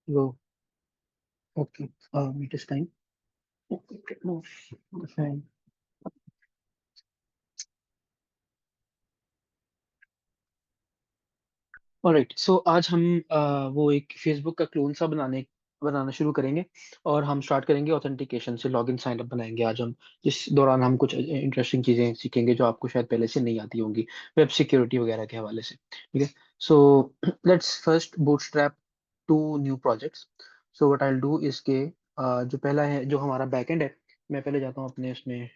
Go. Okay. It is time. Okay. No. Fine. Alright, so आज हम वो एक फेसबुक का क्लोन सा बनाना शुरू करेंगे। और हम स्टार्ट करेंगे ऑथेंटिकेशन से, लॉगिन साइन अप बनाएंगे आज हम। इस दौरान हम कुछ इंटरेस्टिंग चीजें सीखेंगे जो आपको शायद पहले से नहीं आती होंगी, वेब सिक्योरिटी वगैरह के हवाले से। ठीक है। So let's first bootstrap two new projects. So what I will do is के जो पहला है, जो हमारा बैकएंड है, मैं पहले जाता हूँ अपने उसमें।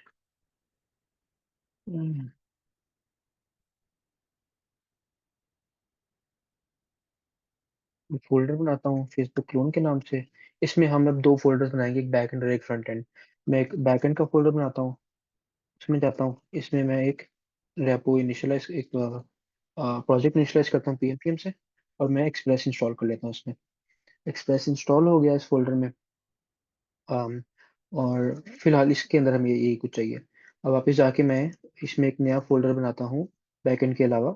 फोल्डर बनाता हूँ फेसबुक क्लोन के नाम से। इसमें हम अब दो फोल्डर्स बनाएंगे, एक बैक एंड और एक फ्रंट एंड। मैं एक बैक एंड का फोल्डर बनाता हूँ। इसमें जाता हूँ, इसमें मैं एक रेपो इनिशियलाइज, एक प्रोजेक्ट इनिशियलाइज करता हूँ पीएम से। और मैं एक्सप्रेस इंस्टॉल कर लेता हूँ उसमें। एक्सप्रेस इंस्टॉल हो गया इस फोल्डर में। अम, और फिलहाल इसके अंदर हमें यही कुछ चाहिए। अब वापस जाके मैं इसमें एक नया फोल्डर बनाता हूँ बैक एंड के अलावा,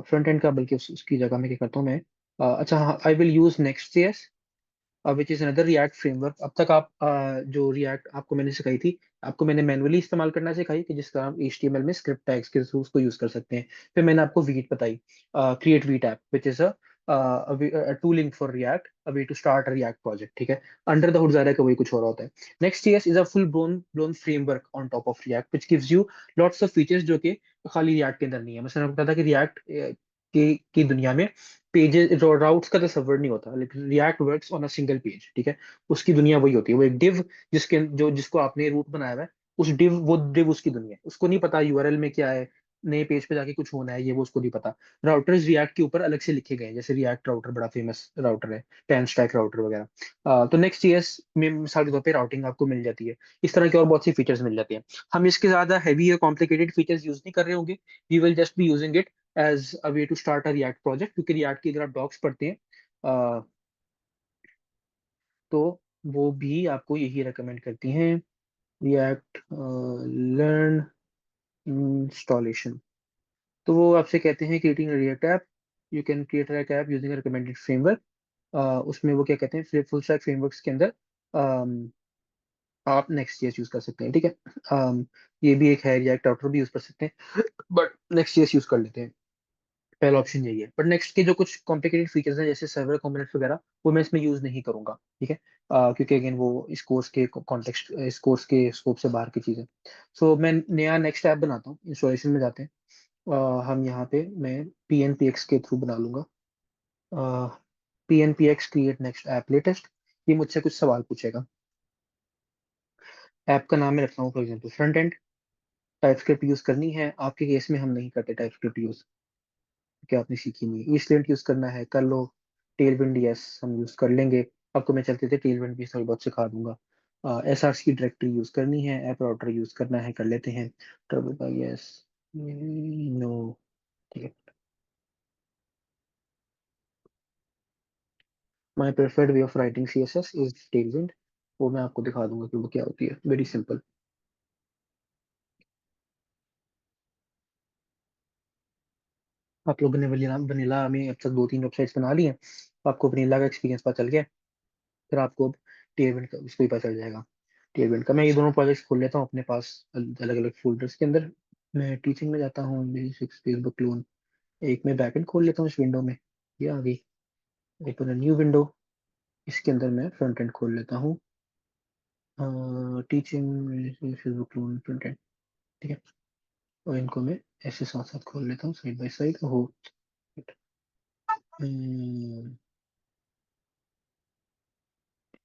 फ्रंट एंड का। बल्कि उसकी जगह मैं क्या करता हूँ, मैं अच्छा हाँ, आई will use next which is another react framework. अब तक आप जो रिएक्ट आपको मैंने सिखाई थी, आपको मैंने मैनुअली इस्तेमाल करना सिखाई कि जिस तरह हम HTML में स्क्रिप्ट टैग्स के थ्रू उसको यूज कर सकते हैं। फिर मैंने आपको वीट बताई, create Vite app which is tooling for React, a way to start a React project. ठीक है। अंडर द हुड ज़ाहिर है कि वही कुछ हो रहा होता है। Next JS is a full blown framework on top of react which gives you lots of features जो कि खाली रिएक्ट के अंदर नहीं है। मैं आपको बताया था कि रिएक्ट की दुनिया में पेजेस राउट्स का तस्वर नहीं होता, लेकिन react works on a single page. ठीक है। उसकी दुनिया वही होती है, वो एक डिव जिसको आपने रूट बनाया हुआ है, उस डिव उसकी दुनिया है। उसको नहीं पता यूआरएल में क्या है, नए पेज पे जाके कुछ होना है, ये वो उसको नहीं पता। राउटर्स रिएक्ट के ऊपर अलग से लिखे गए हैं, जैसे रिएक्ट राउटर बड़ा फेमस राउटर है, टेन स्टैक राउटर वगैरह। तो नेक्स्ट ईयर्स में मिसाल के तौर पे राउटिंग आपको मिल जाती है। इस तरह के और बहुत सी फीचर्स मिल जाती हैं। हम इसके ज्यादा हैवी या कॉम्प्लिकेटेड फीचर्स यूज नहीं कर रहे होंगे। We will just be using it as a way to start a React project, क्योंकि रिएक्ट की अगर आप डॉक्स पढ़ते हैं अ, तो वो भी आपको यही रिकमेंड करती हैं, रिएक्ट लर्न इंस्टॉलेशन। तो वो आपसे कहते हैं creating react app, you can create react app using recommended framework. उसमें वो क्या कहते हैं, फुल स्टैक फ्रेमवर्क्स के अंदर आप नेक्स्ट यूज कर सकते हैं। ठीक है। ये भी एक है, रिएक्ट राउटर भी यूज कर सकते हैं, बट नेक्स्ट यूज कर लेते हैं। पहला ऑप्शन यही है। बट नेक्स्ट के जो कुछ कॉम्प्लिकेटेड फीचर्स हैं, जैसे सर्वर कॉम्पोनेंट्स वगैरह, वो मैं इसमें यूज नहीं करूंगा। ठीक है। क्योंकि अगेन वो इस कोर्स के कॉन्टेक्स्ट, इस कोर्स के स्कोप से बाहर की चीज है। सो मैं नया नेक्स्ट ऐप बनाता हूँ। इंस्टॉलेशन में जाते हैं। हम यहाँ पे मैं PNPX के थ्रू बना लूंगा। PNPX create next app latest. ये मुझसे कुछ सवाल पूछेगा। ऐप का नाम मैं रखता हूँ for example front end. TypeScript use करनी है, आपके केस में हम नहीं करते टाइपस्क्रिप्ट यूज, क्या आपने सीखी नहीं है। ईस्टलेंट यूज करना है कर लो। टेलविंड यस हम यूज कर लेंगे। आपको मैं चलते थे टेलविंड भी थोड़ी बहुत सिखा दूंगा। SRC की डायरेक्टरी यूज करनी है, ऐप राउटर यूज करना है, कर लेते हैं। Turbo yes, no. ठीक है। My preferred way of writing CSS is Tailwind. वो मैं आपको दिखा दूंगा कि वो क्या होती है, वेरी सिंपल। आप लोगों ने वनीला वनीला में अब तक 2-3 वेबसाइट्स बना ली हैं, तो आपको वनीला का एक्सपीरियंस पता चल गया। फिर आपको अब टेलविंड का उसको ही पता चल जाएगा। टेलविंड का मैं ये दोनों प्रोजेक्ट्स खोल लेता हूँ अपने पास अलग अलग फोल्डर्स के अंदर। मैं टीचिंग में जाता हूँ, मेरी सिक्स फेसबुक क्लोन। एक मैं बैकएंड खोल लेता हूँ इस विंडो में, ये आ गई। Open a new window. इसके अंदर मैं फ्रंट एंड खोल लेता हूँ, teaching Facebook clone front end. ठीक है। और इनको मैं ऐसे साथ साथ खोल लेता हूँ साइड बाय साइड हो।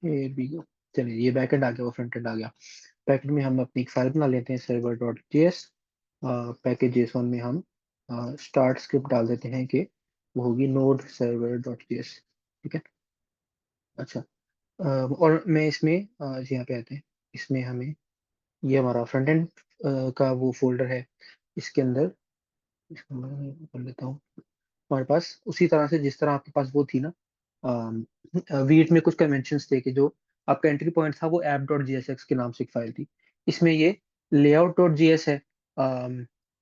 ये भी चलिए, ये बैकएंड आ गया, वो फ्रंट एंड आ गया। पैकेट में हम अपनी एक फाइल बना लेते हैं, server.js। पैकेज जेसॉन में हम स्टार्ट स्क्रिप्ट डाल देते हैं कि वो होगी नोड server.js। ठीक है। अच्छा। और मैं इसमें यहाँ पे आते हैं। इसमें हमें, ये हमारा फ्रंट एंड का वो फोल्डर है। इसके अंदर इसको मैं कर लेता हूँ। हमारे पास उसी तरह से जिस तरह आपके पास वो थी ना, वीट में कुछ कन्वेंशंस थे कि जो आपका एंट्री पॉइंट था वो app.jsx के नाम से एक फाइल थी। इसमें ये layout.js है।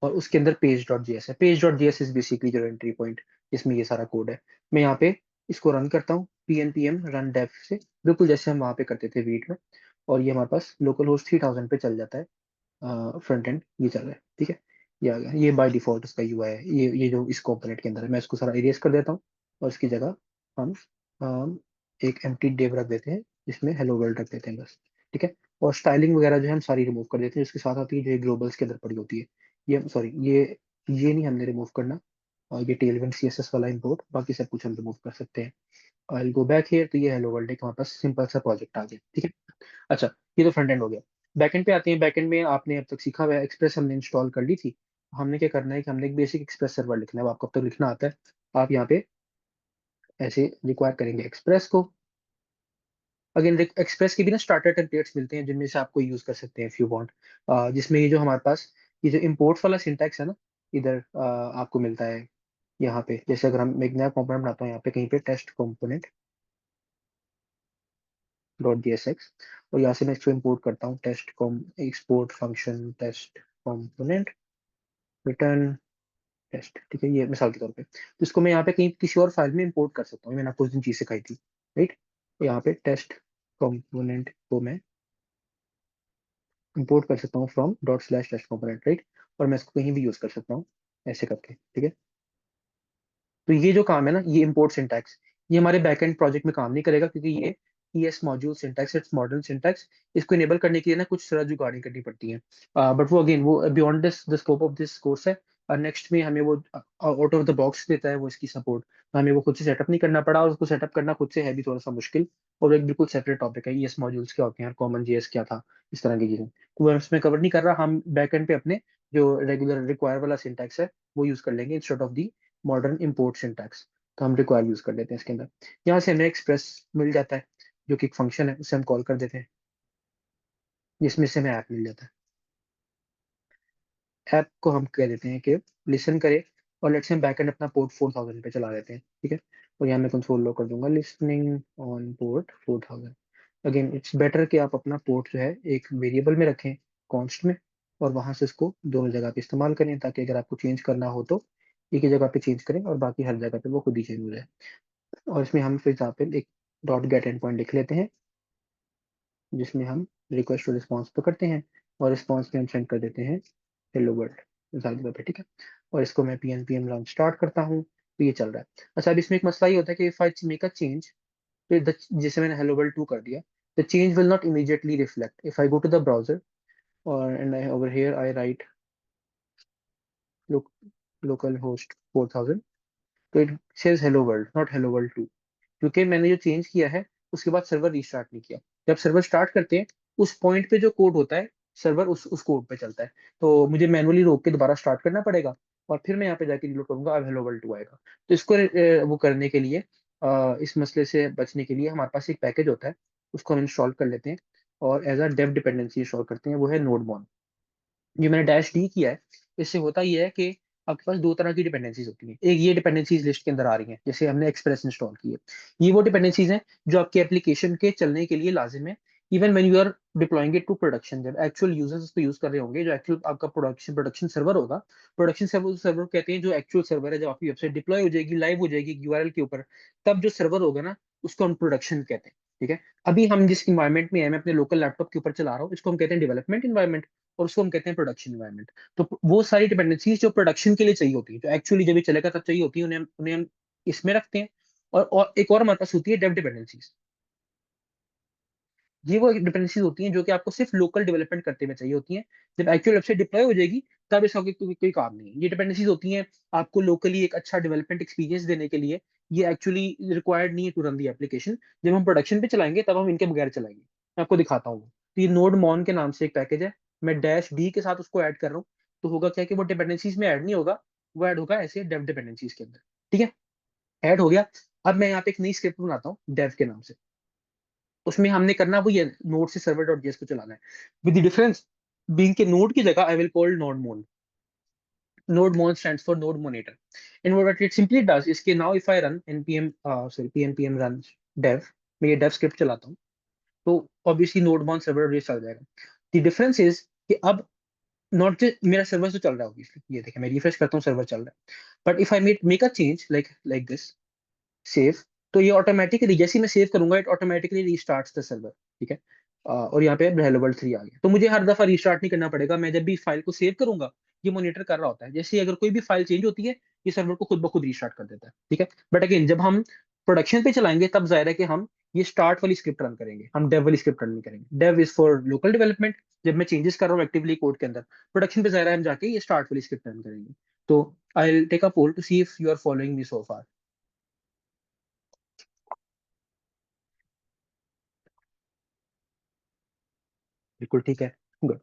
और उसके अंदर page.js है। page.js इज बेसिकली जो एंट्री पॉइंट, इसमें ये सारा कोड है। मैं यहाँ पे इसको रन करता हूँ pnpm रन डेव से, बिल्कुल जैसे हम वहाँ पे करते थे वीट में, और ये हमारे पास लोकल होस्ट 3000 पे चल जाता है। फ्रंट एंड ये चल रहा है, ठीक है। ये आ गया, ये बाय डिफॉल्ट इसका यूआई है, ये जो इस कंपोनेंट के अंदर है। मैं इसको सारा इरेज कर देता हूँ और इसकी जगह हम एक एम्प्टी डिव रख देते हैं जिसमें हेलो वर्ल्ड रख देते हैं बस, ठीक है। और स्टाइलिंग वगैरह जो है हम सारी रिमूव कर देते हैं, इसके साथ आती है जो ग्लोबल्स के अंदर पड़ी होती है। ये सॉरी, ये नहीं हमने रिमूव करना। और ये टेलविंड सीएसएस वाला इंपोर्ट, बाकी सब कुछ हम रिमूव कर सकते हैं। आई गो बैक हियर, तो ये हेलो वर्ल्ड है, हमारे पास सिंपल सा प्रोजेक्ट आ गया, ठीक है। अच्छा, ये तो फ्रंट एंड हो गया। बैकएंड पे आते हैं। बैकएंड में आपने अब तक सीखा हुआ है एक्सप्रेस हमने इंस्टॉल कर ली थी। हमने क्या करना है कि हमने एक बेसिक एक्सप्रेस सर्वर लिखना है। वो आपको अब तक लिखना आता है। आप यहाँ पे ऐसे रिक्वायर करेंगे एक्सप्रेस को। अगेन एक्सप्रेस के भी ना स्टार्टर टेम्पलेट्स मिलते हैं जिनमें से आपको यूज कर सकते हैं इफ यू वांट। जिसमें ये जो हमारे पास ये जो इम्पोर्ट वाला सिंटैक्स है ना, इधर आपको मिलता है यहाँ पे। जैसे अगर हम एक नया कंपोनेंट बनाता हूँ यहाँ पे कहीं पे टेस्ट कंपोनेंट डॉट dsx, और यहाँ से मैं इसको इंपोर्ट करता हूँ test com export function test component return test, ठीक है। ये मिसाल के तौर पे तो इसको मैं यहाँ पे कहीं किसी और फाइल में इंपोर्ट कर सकता हूँ। मैंने आपको उस दिन चीज सिखाई थी, राइट। तो यहाँ पे टेस्ट कंपोनेंट को मैं इंपोर्ट कर सकता हूँ from dot slash test component, right. और मैं इसको कहीं भी यूज कर सकता हूँ ऐसे करके, ठीक है। तो ये जो काम है ना, ये इंपोर्ट सिंटैक्स, ये हमारे बैकएंड प्रोजेक्ट में काम नहीं करेगा क्योंकि ये ES module syntax, it's modern syntax. इसको इनेबल करने के लिए ना कुछ सरल जुगाड़ी करनी पड़ती है। बट वो अगेन वो beyond this the scope of this course है। और नेक्स्ट में हमें वो आउट ऑफ द बॉक्स देता है वो इसकी सपोर्ट। हमें वो खुद से सेटअप नहीं करना पड़ा, और उसको सेटअप करना खुद से है भी थोड़ा सा मुश्किल। और एक बिल्कुल सेपरेट टॉपिक है ES मॉड्यूल्स क्या होते हैं, कॉमन जेएस क्या था, इस तरह की चीजें तो वो इसमें कवर नहीं कर रहा। हम बैकएंड पे अपने जो रेगुलर रिक्वायर वाला सिंटैक्स है वो यूज कर लेंगे instead of the modern import syntax. तो हम रिक्वायर यूज कर लेते हैं इसके अंदर। यहाँ से हमें एक्सप्रेस मिल जाता है जो कि एक फंक्शन है, उसे हम कॉल कर देते हैं जिसमें से हमें ऐप मिल जाता है। ऐप को हम कह देते हैं कि लिसन करे, और लेट्स से हम बैकएंड अपना पोर्ट 4000 पे चला देते हैं, ठीक है। और यहाँ मैं कंसोल लॉग कर दूंगा listening on port 4000। Again it's better कि आप अपना पोर्ट जो है एक वेरिएबल में रखें, कॉन्स्ट में, और वहां से इसको दोनों जगह पे इस्तेमाल करें, ताकि अगर आपको चेंज करना हो तो एक ही जगह पे चेंज करें और बाकी हर जगह पे वो खुद ही चेंज हो जाए। और इसमें हम फिर यहाँ पे एक डॉट गेट एंड पॉइंट लिख लेते हैं जिसमें हम रिक्वेस्ट टू रिस्पॉन्स पे करते हैं, और रिस्पॉन्स में हम सेंड कर देते हैं हेलो वर्ल्ड मिसाल पे, ठीक है। और इसको मैं pnpm लॉन्च स्टार्ट करता हूँ तो ये चल रहा है। अच्छा, अब इसमें एक मसला ये होता है कि if I make a change, तो जैसे मैंने हेलो वर्ल्ड 2 कर दिया, the change will not immediately reflect if I go to the browser और and I over here I write local host 4000, तो it says hello world not hello world 2, क्योंकि मैंने जो चेंज किया है उसके बाद सर्वर रीस्टार्ट नहीं किया। जब सर्वर स्टार्ट करते हैं उस पॉइंट पे जो कोड होता है, सर्वर उस कोड पे चलता है। तो मुझे मैनुअली रोक के दोबारा स्टार्ट करना पड़ेगा, और फिर मैं यहाँ पे जाके रिलोड करूंगा, अब हेलो वर्ल्ड 2 आएगा। तो इसको वो करने के लिए, इस मसले से बचने के लिए हमारे पास एक पैकेज होता है, उसको हम इंस्टॉल कर लेते हैं और as a dev dependency install करते हैं, वो है नोडमॉन। ये मैंने डैश डी किया है। इससे होता ये है कि आपके पास दो तरह की डिपेंडेंसीज होती हैं। एक ये डिपेंडेंसीज लिस्ट के अंदर आ रही हैं, जैसे हमने एक्सप्रेस इंस्टॉल की है। ये वो डिपेंडेंसीज हैं जो आपके एप्लीकेशन के चलने के लिए लाजिम है, even when you are deploying it to production. जब एक्चुअल यूजर्स इसको यूज कर रहे होंगे, जो एक्चुअल आपका प्रोडक्शन सर्वर होगा, प्रोडक्शन सर्वर सर्वर कहते हैं जो एक्चुअल सर्वर है, जब आपकी वेबसाइट डिप्लॉय हो जाएगी, लाइव हो जाएगी यूआरएल के ऊपर, तब जो सर्वर होगा ना, उसको हम प्रोडक्शन कहते हैं, ठीक है। अभी हम जिस इन्वायरमेंट में है, मैं अपने लोकल लैपटॉप के ऊपर चला रहा हूँ, इसको हम कहते हैं डेवलपमेंट इन्वायरमेंट, और उसको हम कहते हैं प्रोडक्शन इन्वायरमेंट। तो वो सारी डिपेंडेंसीज जो प्रोडक्शन के लिए चाहिए होती है, जो एक्चुअली जब ये चलेगा तब चाहिए होती है, उन्हें उन्हें हम इसमें रखते हैं। और एक और हमारे पास होती है डेव डिपेंडेंसीज। ये वो डिपेंडेंसीज होती हैं जो कि आपको सिर्फ लोकल डेवलपमेंट करते हुए चाहिए होती हैं। जब एक्चुअल वेबसाइट डिप्लॉय हो जाएगी तब इसका कोई काम नहीं है। ये डिपेंडेंसीज होती हैं आपको लोकली एक अच्छा डेवलपमेंट एक्सपीरियंस देने के लिए। ये एक्चुअली रिक्वायर्ड नहीं है टू रन दी एप्लीकेशन। जब हम प्रोडक्शन पे चलाएंगे तब हम इनके बगैर चलाएंगे। मैं आपको दिखाता हूँ। तो ये नोड मॉन के नाम से एक पैकेज है, मैं डैश डी के साथ उसको ऐड कर रहा हूँ। तो होगा क्या कि वो डिपेंडेंसीज में ऐड नहीं होगा, वो ऐड होगा ऐसे डेव डिपेंडेंसीज के अंदर, ठीक है। ऐड हो गया। अब मैं यहाँ पे एक नई स्क्रिप्ट बनाता हूँ डेव के नाम से। उसमें हमने करना वो ये नोड से सर्वर डॉट जेएस को चलाना है, विद द डिफरेंस बीइंग के नोड की जगह आई विल कॉल नोड मोन। node mon stands for node monitor, and what it simply does is कि now if I run npm pnpm run dev, मैं ये dev script चलाता हूँ, तो obviously node mon server रेस चल जाएगा। the difference is कि अब नॉट जस्ट मेरा सर्वर तो चल रहा है obviously, ये देखें मैं रिफ्रेश करता हूँ सर्वर चल रहा है, but if I make a change like this save, तो ये ऑटोमेटिकली जैसे ही मैं सेव करूंगा इट ऑटोमेटिकली रीस्टार्ट्स द सर्वर, ठीक है। और यहाँ पे हेलो वर्ल्ड 3 आ गया, तो मुझे हर दफा रीस्टार्ट नहीं करना पड़ेगा। मैं जब भी फाइल को सेव करूंगा ये मॉनिटर कर रहा होता है, जैसे ही अगर कोई भी फाइल चेंज होती है ये सर्वर को खुद ब खुद रीस्टार्ट कर देता है, ठीक है। बट अगेन जब हम प्रोडक्शन पे चलाएंगे तब जाहिर है कि हम ये स्टार्ट वाली स्क्रिप्ट रन करेंगे, हम डेव वाली स्क्रिप्ट रन नहीं करेंगे। Dev is for local development, जब मैं चेंजेस कर रहा हूँ एक्टिवली कोड के अंदर। प्रोडक्शन पे जाहिर है हम जाके ये स्टार्ट वाली स्क्रिप्ट रन करेंगे। तो I will take a poll to see if you are following me so far. बिल्कुल ठीक है, गुड।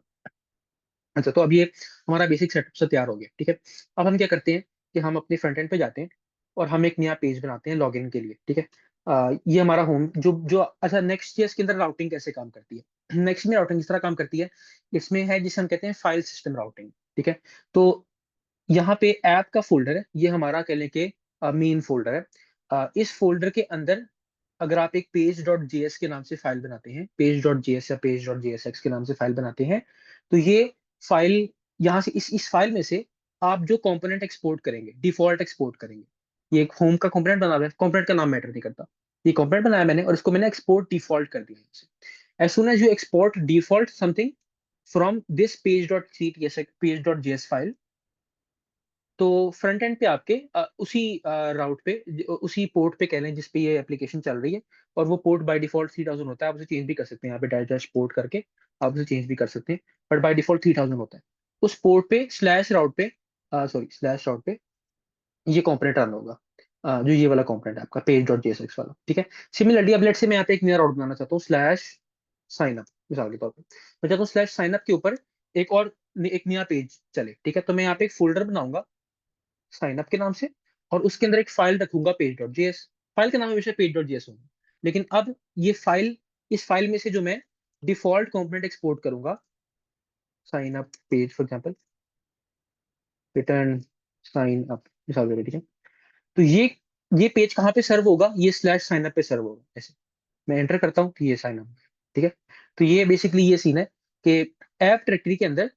अच्छा, तो अब ये हमारा बेसिक सेटअप से तैयार हो गया, ठीक है। अब हम क्या करते हैं कि हम अपने फ्रंट एंड पे जाते हैं और हम एक नया पेज बनाते हैं लॉगिन के लिए, ठीक है। ये हमारा होम जो जो अच्छा, नेक्स्ट इसके अंदर राउटिंग कैसे काम करती है। नेक्स्ट में राउटिंग इस तरह काम करती है, इसमें है जिसे हम कहते हैं फाइल सिस्टम राउटिंग, ठीक है। तो यहाँ पे ऐप का फोल्डर है, ये हमारा कह लें कि मेन फोल्डर है। इस फोल्डर के अंदर अगर आप एक पेज डॉट जेएस के नाम से फाइल बनाते हैं, पेज डॉट जेएस या पेज डॉट जेएसएक्स के नाम से फाइल बनाते हैं, तो ये फाइल यहाँ से इस फाइल में से आप जो कंपोनेंट एक्सपोर्ट करेंगे, डिफॉल्ट एक्सपोर्ट करेंगे। ये एक होम का कंपोनेंट बना हुआ है, कंपोनेंट का नाम मैटर नहीं करता। ये कंपोनेंट बनाया मैंने और इसको मैंने एक्सपोर्ट डिफॉल्ट कर दिया है। As soon as you export default something from this page dot C T S page dot JS file, तो फ्रंट एंड पे आपके उसी राउट पे उसी पोर्ट पे कह लें जिस पे ये एप्लीकेशन चल रही है, और वो पोर्ट बाय डिफॉल्ट 3000 होता है। आप उसे चेंज भी कर सकते हैं, यहाँ पे डैश डैश पोर्ट करके आप उसे चेंज भी कर सकते हैं, बट बाय डिफॉल्ट 3000 होता है। उस पोर्ट पे स्लैश राउट पे सॉरी स्लैश राउट पे ये कॉम्पोनेंट रन होगा, जो ये वाला कॉम्पोनेंट है आपका पेज डॉट जेएसएक्स वाला, ठीक है। सिमिलरली अब लेट से मैं यहाँ पे एक नया राउट बनाना चाहता हूँ, स्लैश साइन अप मिसाल के तौर पर। मैं चाहता हूँ स्लैश साइन अप के ऊपर एक और एक नया पेज चले, ठीक है। तो मैं यहाँ पे एक फोल्डर बनाऊंगा साइन अप के नाम से, और उसके अंदर एक फाइल रखूंगा पेज डॉट जेएस। फाइल का नाम हमेशा पेज डॉट जेएस होगा, लेकिन अब ये फाइल, इस फाइल में से जो मैं डिफॉल्ट कंपोनेंट एक्सपोर्ट करूंगा, sign up page for example, return sign up मिसाल के लिए, ठीक है। तो ये पेज कहाँ पे सर्व होगा, ये स्लैश साइन अप पे सर्व होगा। ऐसे मैं एंटर करता हूँ तो ये साइन अप, ठीक है। तो ये बेसिकली ये सीन है कि ऐप डायरेक्टरी के अंदर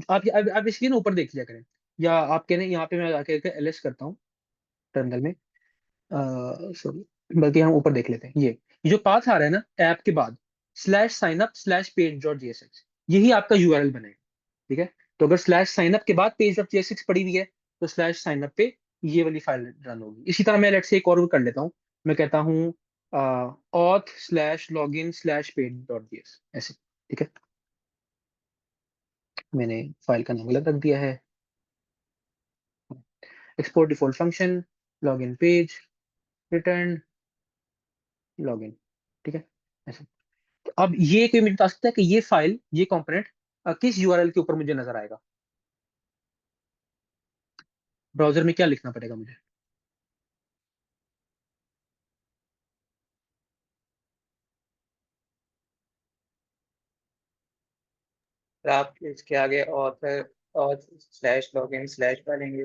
आप बेसिकली ना ऊपर देख लिया करें, या आप कह रहे हैं यहाँ पे मैं जाके एलएस करता हूँ टर्मिनल में, सॉरी, बल्कि हम ऊपर देख लेते हैं। ये जो पाथ आ रहा है ना ऐप के बाद, slash sign up slash page dot JSX, यही आपका यूआरएल बनेगा, ठीक है। तो अगर स्लैश साइन अप के बाद पेज डॉट जेएसएक्स पड़ी हुई है, तो स्लैश साइन अप पे ये वाली फाइल रन होगी। इसी तरह मैं लेट से एक और कर लेता हूँ, मैं कहता हूँ auth slash log in slash page dot JS, ऐसे, ठीक है। मैंने फाइल का नाम गलत रख दिया है। Export default function, log in page, return log in, ठीक है, ऐसे। अब ये कोई मुझे बता सकता है कि ये फाइल, ये कंपोनेंट किस यूआरएल के ऊपर मुझे नजर आएगा। ब्राउजर में क्या लिखना पड़ेगा मुझे। फिर आप इसके आगे ऑथर और स्लैश लॉगिन स्लैश डालेंगे।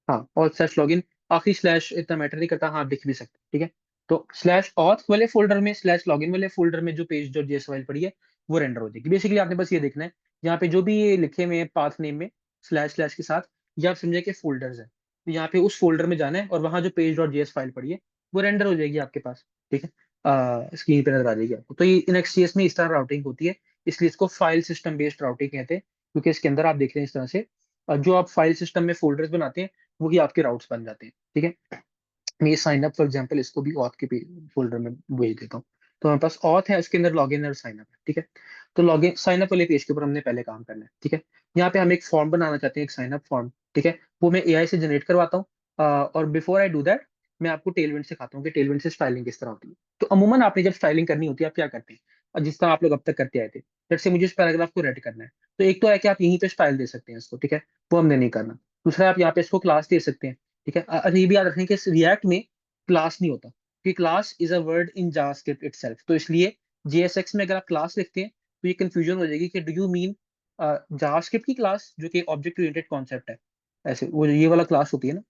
हाँ, ऑथ स्लैश लॉगिन, आखिरी स्लैश इतना मैटर नहीं करता, हाँ आप लिख भी सकते हैं, ठीक है। तो स्लैश ऑथ वाले फोल्डर में, स्लैश लॉगिन वाले फोल्डर में जो पेज डॉट जेएस फाइल पड़ी है वो रेंडर हो जाएगी। बेसिकली आपने बस ये देखना है, यहाँ पे जो भी ये लिखे हुए हैं पाथ नेम में स्लैश स्लैश के साथ, ये आप समझे कि फोल्डर्स है, तो यहाँ पे उस फोल्डर में जाना है और वहाँ जो पेज डॉट जेएस फाइल पड़ी है वो रेंडर हो जाएगी आपके पास, ठीक है। स्क्रीन पे नजर आ जाएगी आपको। तो ये इन एक्सजीएस में इस तरह राउटिंग होती है, इसलिए इसको फाइल सिस्टम बेस्ड राउटिंग कहते हैं, क्योंकि इसके अंदर आप देख रहे हैं इस तरह से जो आप फाइल सिस्टम में फोल्डर्स बनाते हैं वही आपके राउट्स बन जाते हैं, ठीक है। मैं ये साइन अप फॉर एग्जांपल इसको भी ऑथ के फोल्डर में भेज देता हूँ। तो हमारे पास ऑथ है, उसके अंदर लॉगिन और साइन अप है, ठीक है। तो लॉगिन साइन अप वाले पेज के ऊपर हमने पहले काम करना है, ठीक है। यहाँ पे हम एक फॉर्म बनाना चाहते हैं, एक साइन अप फॉर्म, ठीक है। वो मैं एआई से जनरेट करवाता हूँ, और बिफोर आई डू दैट मैं आपको टेलविंड सिखाता हूँ कि टेलविंड से स्टाइलिंग किस तरह होती है। तो अमूमन आपने जब स्टाइलिंग करनी होती है आप क्या करते हैं, और जिस तरह आप लोग अब तक करते आए थे, जैसे मुझे इस पैराग्राफ को रेड करना है, तो एक तो है कि आप यहीं पे स्टाइल दे सकते हैं इसको, ठीक है, वो हमने नहीं करना। दूसरा आप यहाँ पे इसको क्लास दे सकते हैं, ठीक है। अच्छा ये भी याद रखें कि रिएक्ट में क्लास नहीं होता, कि class is a word in JavaScript itself, तो इसलिए जेएसएक्स में अगर आप क्लास लिखते हैं तो ये कंफ्यूजन हो जाएगी कि डू यू मीन जावास्क्रिप्ट की क्लास जो कि ऑब्जेक्ट ओरिएंटेड कॉन्सेप्ट है, ऐसे वो जो ये वाला क्लास होती है ना,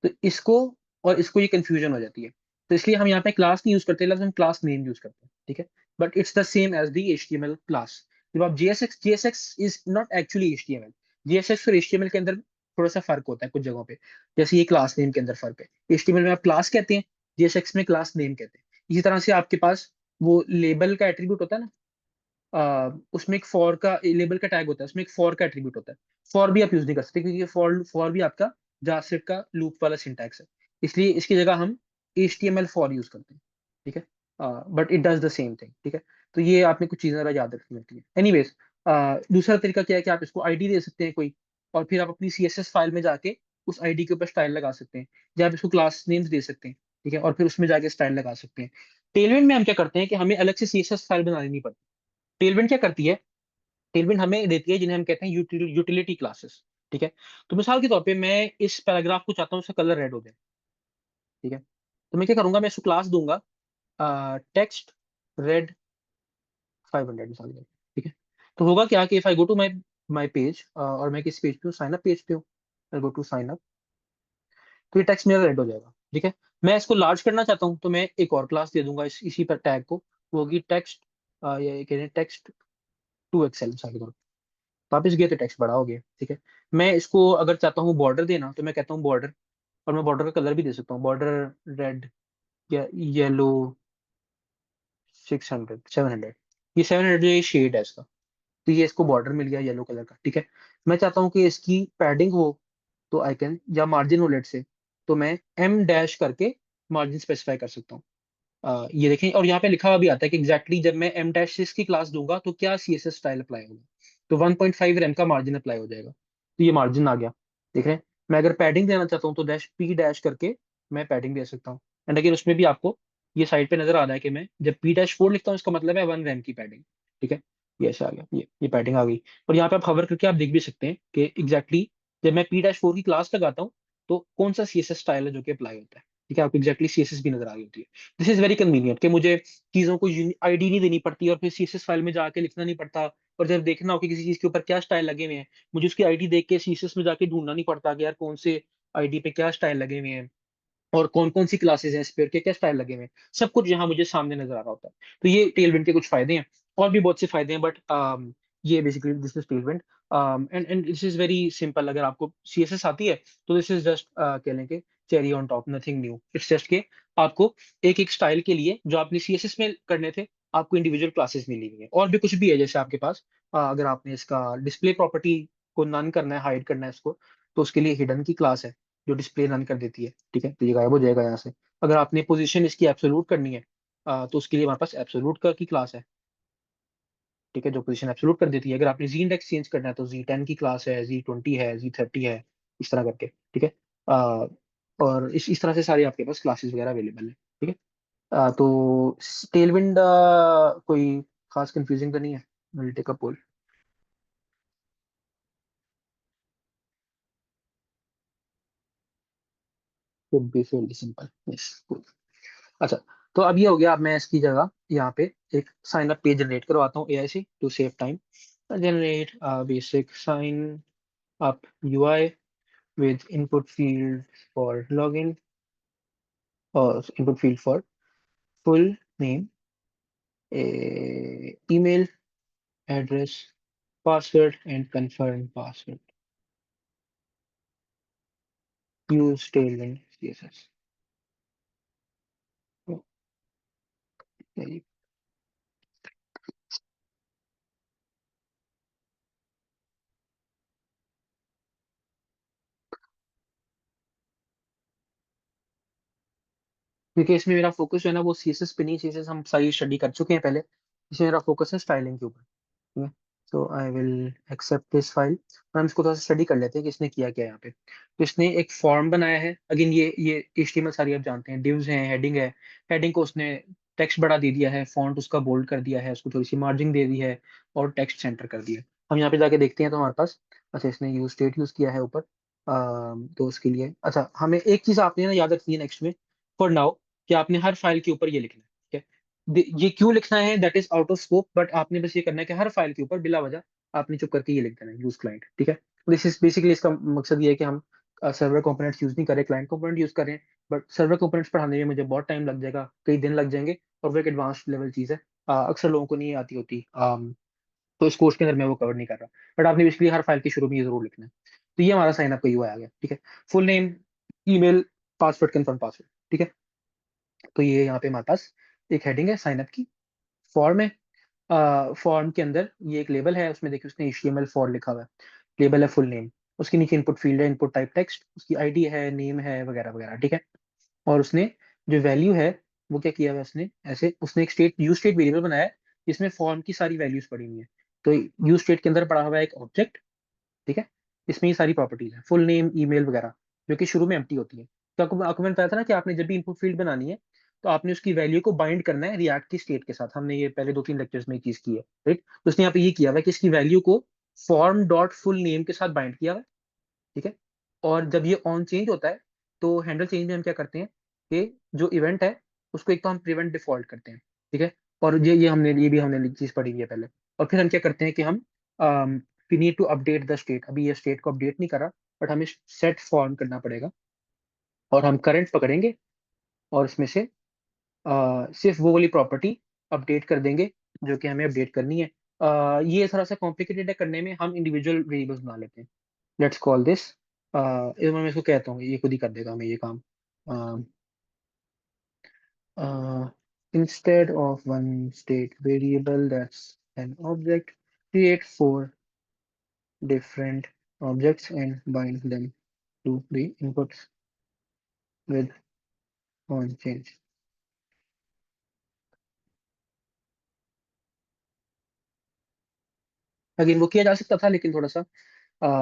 तो इसको और इसको ये कंफ्यूजन हो जाती है। तो इसलिए हम यहाँ पे क्लास नहीं यूज करते, लफ्ज हम क्लास नेम यूज करते हैं, ठीक है। But it's the same as the HTML class. जब आप JSX is not actually HTML, JSX और एचटीएमएल के अंदर थोड़ा सा फर्क होता है कुछ जगहों पे, जैसे ये क्लास नेम के अंदर फर्क है। एचटीएमएल में आप क्लास कहते हैं, JSX में क्लास नेम कहते हैं। इसी तरह से आपके पास वो लेबल का एट्रीब्यूट होता है ना, उसमें एक फॉर का लेबल का टैग होता है, उसमें एक फॉर का एट्रीब्यूट होता है। फॉर भी आप यूज नहीं कर सकते क्योंकि फॉर फॉर भी आपका जावास्क्रिप्ट का लूप वाला सिंटैक्स है। इसलिए इसकी जगह हम HTML फॉर यूज करते हैं। ठीक है, but it does the same thing. ठीक है, तो ये आपने कुछ चीजें जरा याद रखनी होती है। एनीवेज, दूसरा तरीका क्या है कि आप इसको आईडी दे सकते हैं कोई, और फिर आप अपनी CSS फाइल में जाके उस आईडी के ऊपर स्टाइल लगा सकते हैं, या आप इसको क्लास नेम्स दे सकते हैं। ठीक है, और फिर उसमें जाके स्टाइल लगा सकते हैं। टेलविंड में हम क्या करते हैं कि हमें अलग से CSS फाइल बनानी नहीं पड़ती। टेलविंड क्या करती है, टेलविंड हमें देती है जिन्हें हम कहते हैं यूटिलिटी क्लासेस। ठीक है, तो मिसाल के तौर पे मैं इस पैराग्राफ को चाहता हूँ उसका कलर रेड हो जाए। ठीक है, तो मैं क्या करूंगा, मैं इसको क्लास दूंगा टेक्स्ट रेड 500 मिसाल के। ठीक है, तो होगा क्या कि if I go to my my page, और मैं किस पेज पे हूँ, साइन अप पेज पे हूँ, आई गो टू साइन अप, तो ये टेक्स्ट मेरा रेड हो जाएगा। ठीक है, मैं इसको लार्ज करना चाहता हूँ तो मैं एक और क्लास दे दूंगा इसी पर टैग को, वो होगी टेक्स्ट, ये कह रहे हैं टेक्स्ट 2XL मिसाल के तौर पे। वापस गए तो टेक्स्ट बड़ा हो गया। ठीक है, मैं इसको अगर चाहता हूँ बॉर्डर देना तो मैं कहता हूँ बॉर्डर, और मैं बॉर्डर का कलर भी दे सकता हूँ, बॉर्डर रेड या येलो 700। ये 700 जो ये शेड है इसका, तो ये इसको बॉर्डर मिल गया येलो कलर का। ठीक है, मैं चाहता हूँ कि इसकी पैडिंग हो, तो आई कैन, या मार्जिन हो लेट से, तो मैं M डैश करके मार्जिन स्पेसिफाई कर सकता हूँ। ये देखें, और यहाँ पे लिखा हुआ भी आता है कि एग्जैक्टली जब मैं M डैश की क्लास दूंगा तो क्या CSS स्टाइल अप्लाई होगा। तो 1.5 रैम का मार्जिन अप्लाई हो जाएगा, तो ये मार्जिन आ गया। देख रहे हैं, मैं अगर पैडिंग देना चाहता हूँ तो डैश P डैश करके मैं पैडिंग दे सकता हूँ। एंड अगेन उसमें भी आपको ये साइड पे नजर आ रहा है कि मैं जब P डैश 4 लिखता हूँ इसका मतलब है 1 रैम की पैडिंग। ठीक है, ये ऐसा आ गया, ये पैडिंग आ गई। और यहाँ पे आप hover करके आप देख भी सकते हैं कि एग्जैक्टली जब मैं P डैश 4 की क्लास लगाता हूँ तो कौन सा CSS स्टाइल है जो कि अप्लाई होता है। ठीक है, आपको एग्जैक्टली CSS भी नजर आ रही होती है। दिस इज वेरी कन्वीनियंट कि मुझे चीजों को आईडी नहीं देनी पड़ती और फिर CSS फाइल में जाके लिखना नहीं पड़ता। और जब देखना हो कि किसी चीज के ऊपर क्या स्टाइल लगे हुए हैं, मुझे उसकी आईडी देख के CSS में जाके ढूंढना नहीं पड़ता कि यार कौन से आईडी पे क्या स्टाइल लगे हुए हैं, और कौन कौन सी क्लासेस हैं इस पे, के क्या स्टाइल लगे हुए हैं, सब कुछ यहाँ मुझे सामने नजर आ रहा होता है। तो ये टेलविंड के कुछ फायदे हैं, और भी बहुत से फायदे हैं, बट ये basically this is Tailwind. And this is very simple. अगर आपको CSS आती है तो दिस इज जस्ट कह लें कि cherry on top, nothing new, it's just के आपको एक एक स्टाइल के लिए जो आपने CSS में करने थे आपको इंडिविजुअल क्लासेस मिली हुई है। और भी कुछ भी है, जैसे आपके पास अगर आपने इसका डिस्प्ले प्रॉपर्टी को नन करना है, हाइड करना है इसको, तो उसके लिए हिडन की क्लास है जो डिस्प्ले रन कर देती है। ठीक है, तो ये गायब हो जाएगा यहाँ से। अगर आपने पोजीशन इसकी एब्सोल्यूट करनी है, तो उसके लिए हमारे पास एब्सोल्यूट का की क्लास है। ठीक है, जो पोजीशन एब्सोल्यूट कर देती है। अगर आपने जी इंडेक्स चेंज करना है तो Z10 की क्लास है, Z20 है, Z30 है, इस तरह करके। ठीक है, अ, और इस तरह से सारी आपके पास क्लासेस वगैरह अवेलेबल है। ठीक है, तो टेलविंड कोई खास कंफ्यूजिंग तो नहीं है, will take a poll. Could be fairly simple, yes. अच्छा, तो अब ये हो गया। अब मैं इसकी जगह यहाँ पे एक साइन अप पेज जनरेट करवाता हूँ AI से to save time. Generate basic sign up UI with input field for login, or input field for full name, email address, password, and confirm password. Use tailwind CSS. Oh, there you क्योंकि इसमें मेरा focus जो है ना वो CSS पे नहीं, CSS हम सारी स्टडी कर चुके हैं पहले। इसमें मेरा फोकस है स्टाइलिंग के ऊपर। ठीक है, so I will accept this file, और हम इसको थोड़ा सा स्टडी कर लेते हैं कि इसने किया क्या यहाँ पे। तो इसने एक फॉर्म बनाया है। अगेन ये HTML सारी आप जानते हैं, डिव्स हैं, हेडिंग है। हेडिंग को उसने टेक्स्ट बढ़ा दे दिया है, फॉन्ट उसका बोल्ड कर दिया है, उसको थोड़ी सी मार्जिन दे दी है, और टेक्स्ट सेंटर कर दिया है। हम यहाँ पे जाके देखते हैं तो हमारे पास, अच्छा इसने यूज स्टेट यूज किया है ऊपर। तो उसके लिए अच्छा हमें एक चीज आपने ना याद रखनी है नेक्स्ट में, फॉर नाउ, कि आपने हर फाइल के ऊपर ये लिखना है। ठीक है, ये क्यों लिखना है that is out of scope, but आपने बस ये करना है कि हर फाइल के ऊपर बिला वजह आपने चुप करके ये लिख देना है, यूज क्लाइंट। ठीक है, दिस इज बेसिकली, इसका मकसद ये है कि हम सर्वर कंपोनेंट्स यूज नहीं करें, क्लाइंट कंपोनेंट यूज करें। बट सर्वर कंपोनेंट्स पढ़ाने में मुझे बहुत टाइम लग जाएगा, कई दिन लग जाएंगे, और वो एक एडवांस लेवल चीज है, अक्सर लोगों को नहीं आती होती। तो इस कोर्स के अंदर मैं वो कवर नहीं कर रहा। बट आपने बेसिकली हर फाइल के शुरू में ये जरूर लिखना है। तो ये हमारा साइन अप का UI आ गया। ठीक है, full name, email, password, confirm password. ठीक है, तो ये यहाँ पे हमारे पास एक हेडिंग है साइन अप की, फॉर्म है, फॉर्म के अंदर ये एक लेबल है, उसमें देखिए उसने HTML फॉर लिखा हुआ है, लेबल है फुल नेम, उसके नीचे इनपुट फील्ड है, इनपुट टाइप टेक्स्ट, उसकी आईडी है, नेम है, वगैरह वगैरह, ठीक है। और उसने जो वैल्यू है वो क्या किया हुआ है, उसने ऐसे उसने एक स्टेट यूज स्टेट वेरिएबल बनाया है जिसमें फॉर्म की सारी वैल्यूज पड़ी हुई है। तो यूज स्टेट के अंदर पड़ा हुआ है एक ऑब्जेक्ट, ठीक है, इसमें ये सारी प्रॉपर्टीज है, फुल नेम, ईमेल वगैरह, जो कि शुरू में एम्प्टी होती है। तो आपको मैंने बताया था ना कि आपने जब भी इनपुट फील्ड बनानी है तो आपने उसकी वैल्यू को बाइंड करना है रिएक्ट की स्टेट के साथ। हमने ये पहले 2-3 लेक्चर्स में ये चीज की है, राइट। तो उसने यहाँ पे ये किया हुआ है कि इसकी वैल्यू को फॉर्म डॉट फुल नेम के साथ बाइंड किया हुआ है, ठीक है। और जब ये ऑन चेंज होता है तो हैंडल चेंज में हम क्या करते हैं कि जो इवेंट है उसको एक तो हम प्रिवेंट डिफॉल्ट करते हैं, ठीक है। और ये भी हमने चीज पढ़ी हुई है पहले। और फिर हम क्या करते हैं कि हम we need to update the state, अभी ये स्टेट को अपडेट नहीं करा बट हमें सेट फॉर्म करना पड़ेगा, और हम करंट पकड़ेंगे और इसमें से सिर्फ वो वाली प्रॉपर्टी अपडेट कर देंगे जो कि हमें अपडेट करनी है। ये थोड़ा सा कॉम्प्लिकेटेड है करने में, हम इंडिविजुअल वेरिएबल्स बना लेते हैं। लेट्स कॉल दिस, मैं इसको कहता हूँ, ये खुद ही कर देगा हमें ये काम। Instead of one state variable that's an object, create four different objects and bind them to the inputs with on change। Again वो किया जा सकता था लेकिन थोड़ा सा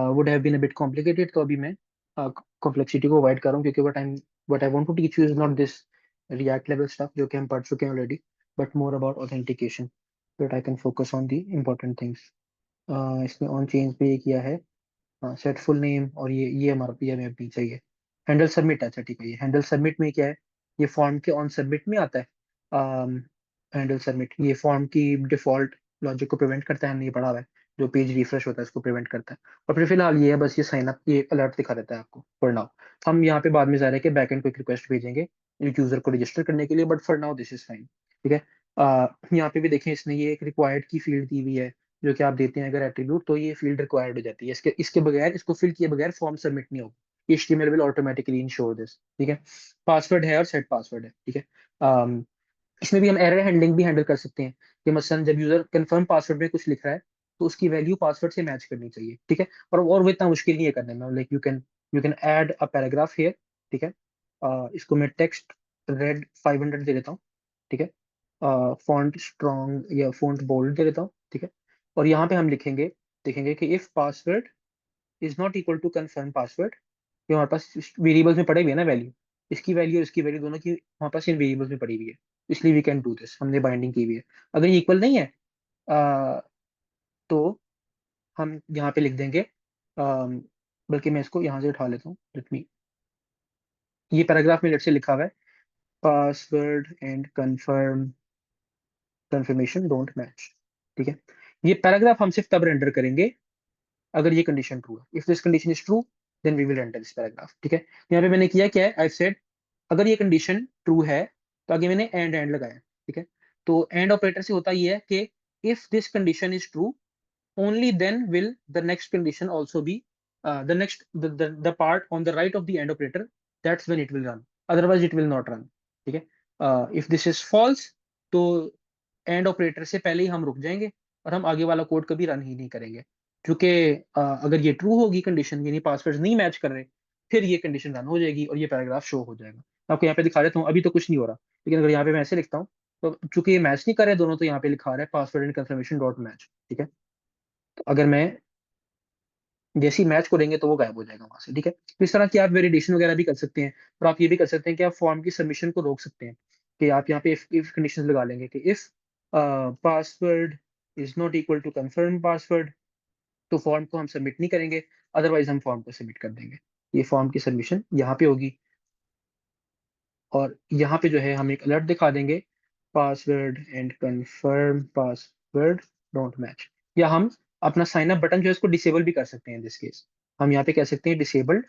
would have been a bit complicated, तो अभी मैं कॉम्प्लेक्सिटी को अवॉइड कर रहा हूँ, क्योंकि what I want to teach you is not this React level stuff जो कि हम पढ़ चुके हैं already, but more about authentication, that I can focus on the important things. इसमें ऑन चेंज पे ये किया है, हाँ, सेट फुल नेम, और ये हमारा पी हमें भी चाहिए। हैंडल सबमिट, अच्छा ठीक है, ये हैंडल सबमिट में क्या है, ये फॉर्म के ऑन सबमिट में आता है। हैंडल सबमिट ये फॉर्म की डिफॉल्ट लॉजिक को प्रिवेंट करता है, हमने ये पढ़ा हुआ है, जो पेज रिफ्रेश होता है उसको प्रिवेंट करता है। और फिर फिलहाल ये है बस, ये साइन अप, ये अलर्ट दिखा देता है आपको फॉर नाउ। हम यहाँ पे बाद में जा रहे हैं कि बैकएंड को एक रिक्वेस्ट भेजेंगे यूजर को रजिस्टर करने के लिए, but for now this is fine, ठीक है। यहाँ पे भी देखें, इसने ये एक रिक्वायर्ड की फील्ड दी हुई है, जो कि आप देते हैं अगर एट्रीब्यूट, तो ये फील्ड रिक्वायर्ड हो जाती है, इसके इसके बगैर, इसको फिल किए बगैर फॉर्म सबमिट नहीं होगा। HTML will automatically ensure this, ठीक है। पासवर्ड है और सेट पासवर्ड है, ठीक है। इसमें भी हम एरर हैंडलिंग भी हैंडल कर सकते हैं, कि मसलन जब यूजर कंफर्म पासवर्ड में कुछ लिख रहा है तो उसकी वैल्यू पासवर्ड से मैच करनी चाहिए, ठीक है। और वो इतना मुश्किल नहीं है करने में, like you can add a paragraph here, ठीक है। इसको मैं टेक्स्ट रेड 500 दे देता हूँ, ठीक है। फॉन्ट स्ट्रॉन्ग या फॉन्ट बोल्ड दे देता हूँ, ठीक है। और यहाँ पे हम लिखेंगे, देखेंगे कि if password is not equal to confirm password, ये हमारे पास वेरिएबल्स में पड़े हुए है ना वैल्यू, इसकी वैल्यू और इसकी वैल्यू दोनों की हमारे पास इन वेरिएबल्स में पड़ी हुई है, इसलिए वी कैन डू दिस, हमने बाइंडिंग की हुई है। अगर ये इक्वल नहीं है तो हम यहाँ पे लिख देंगे, बल्कि मैं इसको यहाँ से उठा लेता हूँ, लेट मी, ये पैराग्राफ में लेट से लिखा हुआ है, password and confirm confirmation don't match, ठीक है। ये पैराग्राफ हम सिर्फ तब रेंडर करेंगे अगर ये कंडीशन ट्रू है, if this condition is true then we will render this paragraph, ठीक है। यहाँ पे मैंने किया क्या है, आई सेड अगर ये कंडीशन ट्रू है तो आगे मैंने एंड लगाया, ठीक है। तो एंड ऑपरेटर से होता ये है कि if this condition is true only then will the next condition also be the part on the right of the end operator, that's when it will run, otherwise it will not run, ठीक है। if this is false तो and operator से पहले ही हम रुक जाएंगे और हम आगे वाला कोड कभी रन ही नहीं करेंगे, क्योंकि अगर ये ट्रू होगी कंडीशन, यानी पासवर्ड नहीं मैच कर रहे, फिर ये कंडीशन रन हो जाएगी और ये पैराग्राफ शो हो जाएगा। मैं आपको यहाँ पे दिखा देता हूँ, अभी तो कुछ नहीं हो रहा, लेकिन अगर यहाँ पे मैं ऐसे लिखता हूँ तो चूंकि ये मैच नहीं कर रहे दोनों, तो यहाँ पे लिखा रहा है password and confirmation dot match, ठीक है। तो अगर मैं जैसे ही मैच करेंगे तो वो गायब हो जाएगा वहां से, ठीक है। तो इस तरह की आप वेरिडेशन वगैरह भी कर सकते हैं, और आप ये भी कर सकते हैं कि आप फॉर्म की सबमिशन को रोक सकते हैं, कि आप यहाँ पे इफ कंडीशन लगा लेंगे कि if password is not equal to confirm password, तो फॉर्म को हम सबमिट नहीं करेंगे, अदरवाइज हम फॉर्म को सबमिट कर देंगे। ये फॉर्म की सबमिशन यहाँ पे होगी, और यहाँ पे जो है हम एक अलर्ट दिखा देंगे, password and confirm password don't match. या हम अपना साइन अप बटन जो है इसको डिसेबल भी कर सकते हैं, इन दिस केस हम यहाँ पे कह सकते हैं disabled,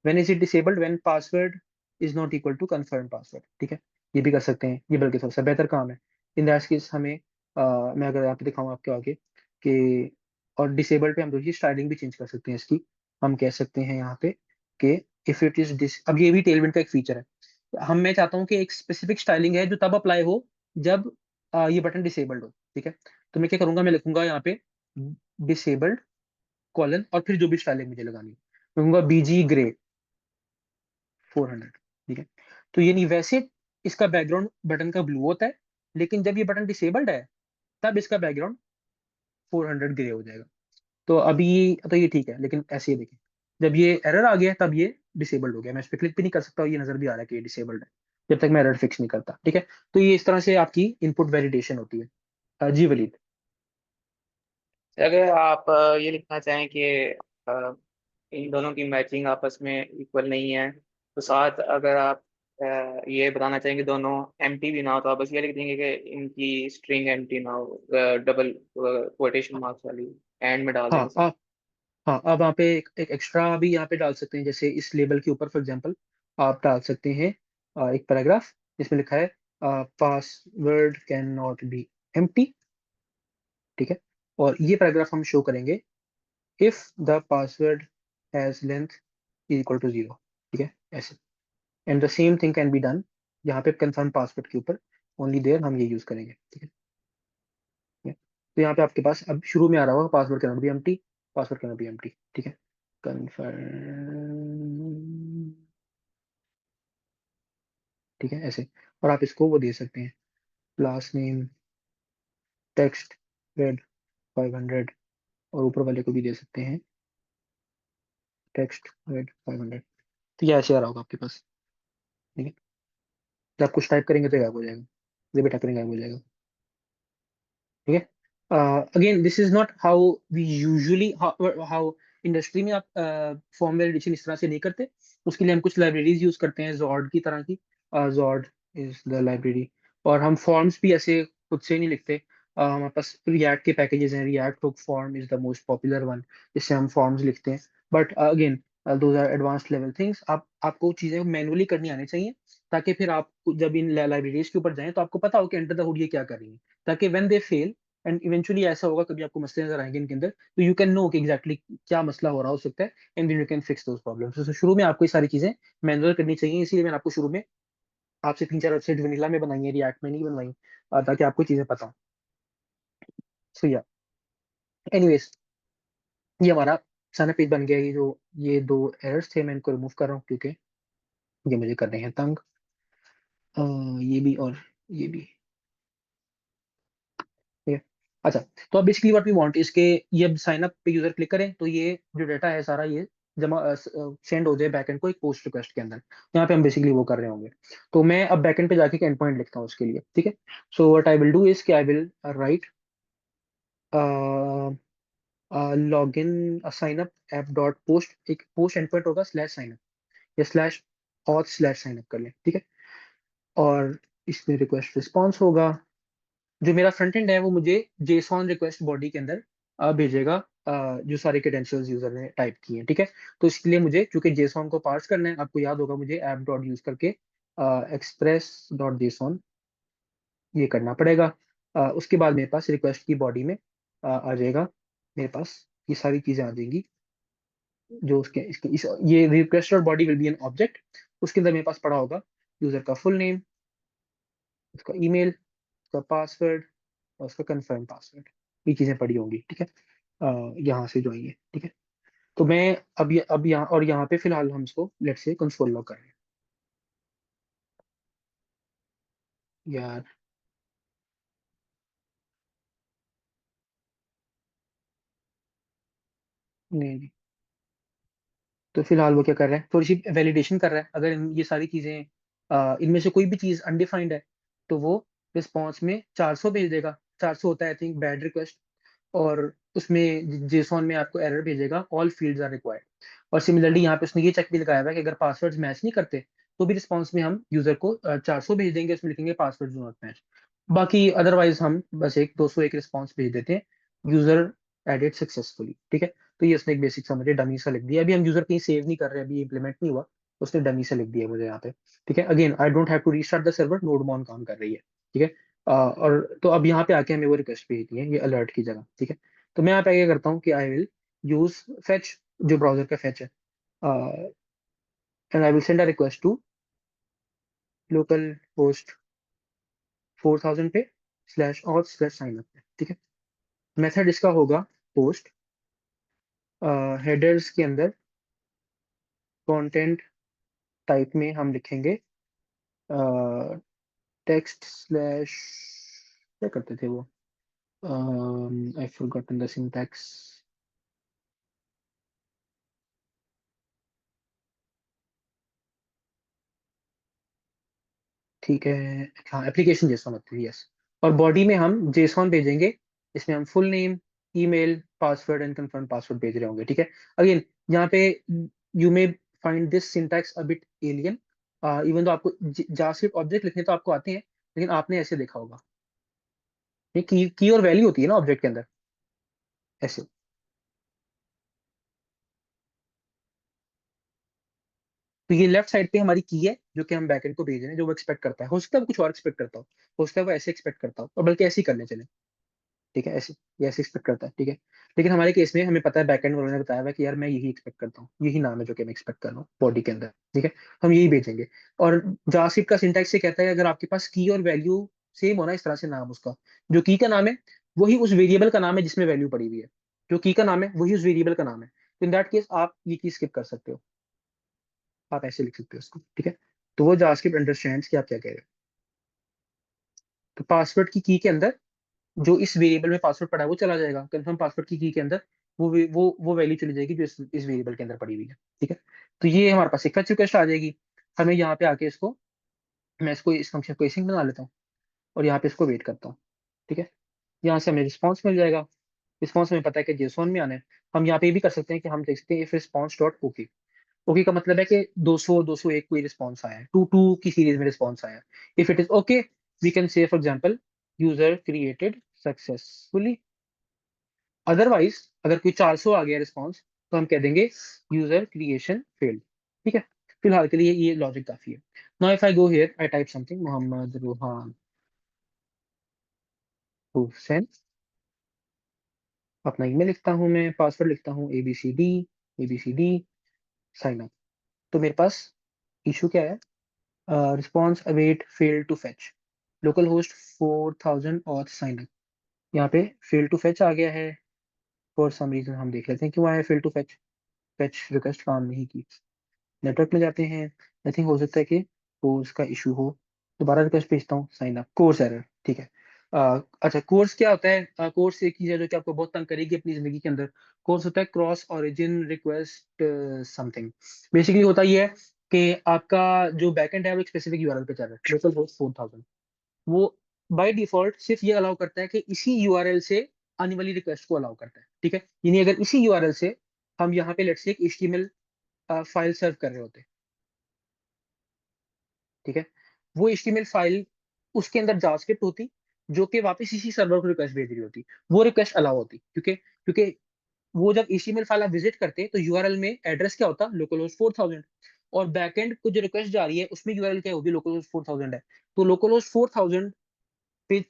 when is it disabled, when password is not equal to confirm password, ठीक है। ये भी कर सकते हैं, ये बल्कि थोड़ा सा बेहतर काम है। इन दैट केस हमें मैं अगर यहाँ पे दिखाऊँ आपके आगे कि, और डिसेबल पे हम देखिए स्टाइलिंग भी चेंज कर सकते हैं इसकी, हम कह सकते हैं यहाँ पे कि इफ इट इज डिस, अब ये भी टेलविंड का एक फीचर है, मैं चाहता हूँ कि एक स्पेसिफिक स्टाइलिंग है जो तब अप्लाई हो जब ये बटन डिसेबल्ड हो, ठीक है। तो मैं क्या करूंगा, मैं लिखूंगा यहाँ पे डिसेबल्ड कॉलन और फिर जो भी स्टाइलिंग मुझे लगानी है, मैं कहूंगा बीजी ग्रे 400, ठीक है। तो ये नहीं, वैसे इसका बैकग्राउंड बटन का ब्लू होता है, लेकिन जब ये बटन डिसेबल्ड है तब इसका बैकग्राउंड 400 ग्रे हो जाएगा। तो अभी तो ये ठीक है, लेकिन ऐसे ही देखें, जब ये एरर आ गया तब ये डिसेबल्ड हो गया। मैं इस पर क्लिक भी नहीं कर सकता और ये नजर भी आ रहा है कि ये डिसेबल्ड है, जब तक मैं एरर फिक्स नहीं करता, ठीक है। तो ये इस तरह से आपकी इनपुट वैलिडेशन होती है। जी वलीद। अगर आप ये लिखना चाहें कि अ, इन दोनों की मैचिंग आपस में इक्वल नहीं है, तो साथ अगर आप ये बताना चाहेंगे दोनों एम्प्टी भी ना हो, तो आप बस ये लिख देंगे कि इनकी स्ट्रिंग एम्प्टी ना हो, डबल कोटेशन मार्क्स वाली एंड में डाल हाँ देंगे। आप, हाँ आप वहाँ पे एक एक्स्ट्रा भी यहाँ पे डाल सकते हैं, जैसे इस लेबल के ऊपर फॉर एग्जांपल आप डाल सकते हैं एक पैराग्राफ जिसमें लिखा है password cannot be empty, ठीक है। और ये पैराग्राफ हम शो करेंगे if the password has length equal to 0, ठीक है, ऐसे। And the same thing can be done यहाँ पे कंफर्म पासवर्ड के ऊपर, ओनली देयर हम ये यूज करेंगे, ठीक है। तो यहाँ पे आपके पास अब शुरू में आ रहा होगा password cannot be empty, password cannot be empty, ठीक है। कंफर्म, ठीक है, ऐसे। और आप इसको वो दे सकते हैं, क्लास नेम टेक्स्ट रेड 500, और ऊपर वाले को भी दे सकते हैं टेक्स्ट रेड 500। तो ये ऐसे आ रहा होगा आपके पास, ठीक है। जब आप कुछ टाइप करेंगे तो गायब हो जाएगा, जब भी टाइप करेंगे गायब हो जाएगा, ठीक है। Again this is not how we usually, how industry में आप फॉर्म वैलिडेशन इस तरह से नहीं करते। उसके लिए हम कुछ लाइब्रेरीज यूज करते हैं जॉर्ड की तरह की, जॉर्ड इज द लाइब्रेरी। और हम फॉर्म्स भी ऐसे खुद से नहीं लिखते। हमारे पास रिएक्ट के पैकेजेस हैं, React hook form is the most popular one, जिससे हम फॉर्म्स लिखते हैं। But again those are advanced level things, आप आपको चीजें मैनुअली करनी आनी चाहिए, ताकि फिर आप जब इन लाइब्रेरीज के ऊपर जाएं तो आपको पता हो कि एंटर द हुड ये क्या कर रही है, ताकि when they fail and eventually ऐसा होगा कभी आपको मसले नजर आएंगे इनके अंदर, तो यू कैन नो कि एग्जैक्टली क्या मसला हो रहा हो सकता है, and then you can fix those problems. तो शुरू में आपको ये सारी चीजें मैनुअल करनी चाहिए, इसीलिए मैंने आपको शुरू में आपसे 3 4 वेबसाइट वनीला में बनाई है, रिएक्ट में नहीं बनवाई, ताकि आपको चीजें पता हो। सो या एनीवेज, ये हमारा सारा पेज बन गया। ये जो ये दो एरर्स थे मैं इनको रिमूव कर रहा हूँ क्योंकि ये मुझे कर रहे हैं तंग। ये भी और ये भी, ठीक है। अच्छा, तो अब बेसिकली व्हाट वी वांट इसके, ये अब साइन अप पे यूजर क्लिक करें तो ये जो डाटा है सारा ये जमा सेंड हो जाए बैकएंड को एक पोस्ट रिक्वेस्ट के अंदर। यहाँ पे हम बेसिकली वो कर रहे होंगे। तो मैं अब बैकएंड पे जाके एक एंड पॉइंट लिखता हूँ उसके लिए, ठीक है। So what I will do is कि I will write log in sign up app dot post, एक पोस्ट एंड पॉइंट होगा स्लैश साइन अप या slash auth slash sign up कर लें, ठीक है। और इसमें रिक्वेस्ट रिस्पॉन्स होगा, जो मेरा फ्रंट एंड है वो मुझे जेसॉन रिक्वेस्ट बॉडी के अंदर भेजेगा, जो सारे क्रेडेंशियल्स यूजर ने टाइप किए हैं, ठीक है। तो इसके लिए मुझे चूंकि जेसॉन को पार्स करना है, आपको याद होगा मुझे ऐप डॉट यूज करके एक्सप्रेस डॉट जेसॉन ये करना पड़ेगा। उसके बाद मेरे पास रिक्वेस्ट की बॉडी में आ जाएगा, मेरे पास ये सारी चीजें आ जाएंगी जो उसके ये रिक्वेस्ट और body will be an object. उसके अंदर मेरे पास पड़ा होगा यूजर का फुल नेम, उसका ईमेल, उसका पासवर्ड और उसका कंफर्म पासवर्ड, ये चीजें पड़ी होंगी, ठीक है। यहाँ से जो आई है, ठीक है। तो मैं अब यहाँ और यहाँ पे फिलहाल हम इसको लेट्स से कंसोल लॉग कर रहे हैं यार। नहीं, तो फिलहाल वो क्या कर रहा है, थोड़ी सी वैलिडेशन कर रहा है। अगर ये सारी चीजें इनमें से कोई भी चीज अनडिफाइंड है तो वो रिस्पॉन्स में 400 भेज देगा। 400 होता है आई थिंक बैड रिक्वेस्ट, और उसमें जेसॉन में आपको एरर भेजेगा ऑल फील्ड्स आर रिक्वायर्ड। और सिमिलरली यहाँ पे उसने ये चेक भी लगाया हुआ है कि अगर पासवर्ड्स मैच नहीं करते तो भी रिस्पॉन्स में हम यूजर को 400 भेज देंगे, उसमें लिखेंगे पासवर्ड डू नॉट मैच। बाकी अदरवाइज हम बस एक 201 रिस्पॉन्स भेज देते हैं, यूजर एडेड सक्सेसफुली, ठीक है। तो ये उसने एक बेसिक सा मुझे डमी सा लिख दिया। अभी हम यूजर कहीं सेव नहीं कर रहे, अभी इम्प्लीमेंट नहीं हुआ, उसने डमी सा लिख दिया मुझे यहाँ पे, ठीक है। Again I don't have to restart the server, nodemon काम कर रही है, ठीक है। और तो अब यहाँ पे आके हमें वो रिक्वेस्ट भेजनी है ये अलर्ट की जगह, ठीक है। तो मैं यहाँ पे क्या करता हूँ कि आई विल यूज फेच, जो ब्राउजर का फेच है, and I will send a request to local host 4000 पे स्लैश और स्लैश साइन अप पे, ठीक है। मेथड इसका होगा पोस्ट, हेडर्स के अंदर कंटेंट टाइप में हम लिखेंगे टेक्स्ट स्लैश, क्या करते थे वो, आई फॉरगॉटन द सिंटैक्स। ठीक है, हाँ एप्लीकेशन जेसॉन होती है, यस। और बॉडी में हम जेसॉन भेजेंगे, इसमें हम full name, email, password and confirm password भेज रहे होंगे, ठीक है। अगेन यहाँ पे you may find this syntax a bit alien, even तो आपको जावास्क्रिप्ट ऑब्जेक्ट लिखने तो आपको आते हैं, लेकिन आपने ऐसे देखा होगा, ये की और वैल्यू होती है ना ऑब्जेक्ट के अंदर, ऐसे। तो ये लेफ्ट साइड पे हमारी की है जो कि हम बैकएंड को भेज रहे हैं, जो वो एक्सपेक्ट करता है। हो सकता है वो कुछ और एक्सपेक्ट करता हो सकता है वो ऐसे एक्सपेक्ट करता हो, और बल्कि ऐसे ही करने चले, ठीक है, ऐसे ये ऐसे एक्सपेक्ट करता है, ठीक है। लेकिन हमारे केस में हमें पता है, बैकएंड वालों ने बताया हुआ है कि यार मैं यही एक्सपेक्ट करता हूँ, यही नाम है जो कि मैं एक्सपेक्ट कर रहा हूँ बॉडी के अंदर, ठीक है। हम यही भेजेंगे। और जावास्क्रिप्ट का सिंटैक्स से कहता है अगर आपके पास की और वैल्यू सेम होना, इस तरह से नाम उसका, जो की का नाम है वही उस वेरिएबल का नाम है जिसमें वैल्यू पड़ी हुई है, जो की का नाम है वही उस वेरिएबल का नाम है, तो इन दैट केस आप ये चीज स्किप कर सकते हो, आप ऐसे लिख सकते हो उसको, ठीक है। तो वो जावास्क्रिप्ट अंडरस्टैंड्स कि आप क्या कह रहे हो। तो पासवर्ड की के अंदर जो इस वेरिएबल में पासवर्ड पड़ा है वो चला जाएगा, कंफर्म पासवर्ड की के अंदर वो वैल्यू चली जाएगी जो इस वेरिएबल के अंदर पड़ी हुई है, ठीक है। तो ये हमारे पास एक फेच रिक्वेस्ट आ जाएगी। हमें यहाँ पे आके इसको, मैं इसको इस फंक्शन को एसिंक बना लेता हूँ, और यहाँ पे इसको वेट करता हूँ, ठीक है। यहाँ से हमें रिस्पॉन्स मिल जाएगा। रिस्पॉन्स हमें पता है कि जेसॉन में आना है। हम यहाँ पे ये भी कर सकते हैं कि हम देख सकते हैं if response dot okay. Okay का मतलब है कि 200 201 कोई रिस्पॉन्स आया है, 22 की सीरीज में रिस्पॉन्स आया है। If it is okay, we can say for example user created successfully. Otherwise अगर कोई 400 आ गया रिस्पॉन्स, तो हम कह देंगे यूजर क्रिएशन फेल्ड, ठीक है। फिलहाल के लिए ये लॉजिक काफी है। Now if I go here, I type something, Mohammad Ruhan Hussain, अपना ईमेल लिखता हूँ, मैं पासवर्ड लिखता हूँ ABCD साइन अप। तो मेरे पास इशू क्या है, response await fail to fetch, local host 4000 और साइन अप। यहाँ पे फेल टू फेच आ गया है, फॉर सम रीजन हम देख लेते हैं क्यों आया fail to fetch. Fetch request काम नहीं की, नेटवर्क में जाते हैं। आई थिंक हो सकता है कि कोर्स का इशू हो, दोबारा रिक्वेस्ट भेजता हूँ, साइन अप कोर्स एरर, ठीक है। अच्छा, कोर्स क्या होता है, कोर्स एक चीज है जो कि आपको बहुत तंग करेगी अपनी जिंदगी के अंदर। कोर्स होता है cross origin request something. Basically होता ये है कि आपका जो बैकएंड है वो एक स्पेसिफिक यूआरएल पे चल रहा है, लोकल होस्ट 4000। वो बाय डिफॉल्ट सिर्फ ये अलाउ करता है कि इसी यूआरएल से आने वाली रिक्वेस्ट को अलाउ करता है, ठीक है। यानी अगर इसी यूआरएल से हम यहाँ पे लेट्स से एक एचटीएमएल फाइल सर्व कर रहे होते, ठीक है, वो एचटीएमएल फाइल उसके अंदर जावास्क्रिप्ट होती जो कि वापस इसी सर्वर को रिक्वेस्ट भेज रही होती, वो रिक्वेस्ट अलाउ होती, क्योंकि क्योंकि वो जब एचटीएमएल फाइल आप विजिट करते तो यूआरएल में एड्रेस क्या होता, लोकल होस्ट 4000, और बैकएंड को जो रिक्वेस्ट जा रही है उसमें यूआरएल क्या होगी, लोकल होस्ट 4000 है। तो लोकल होस्ट 4000 पे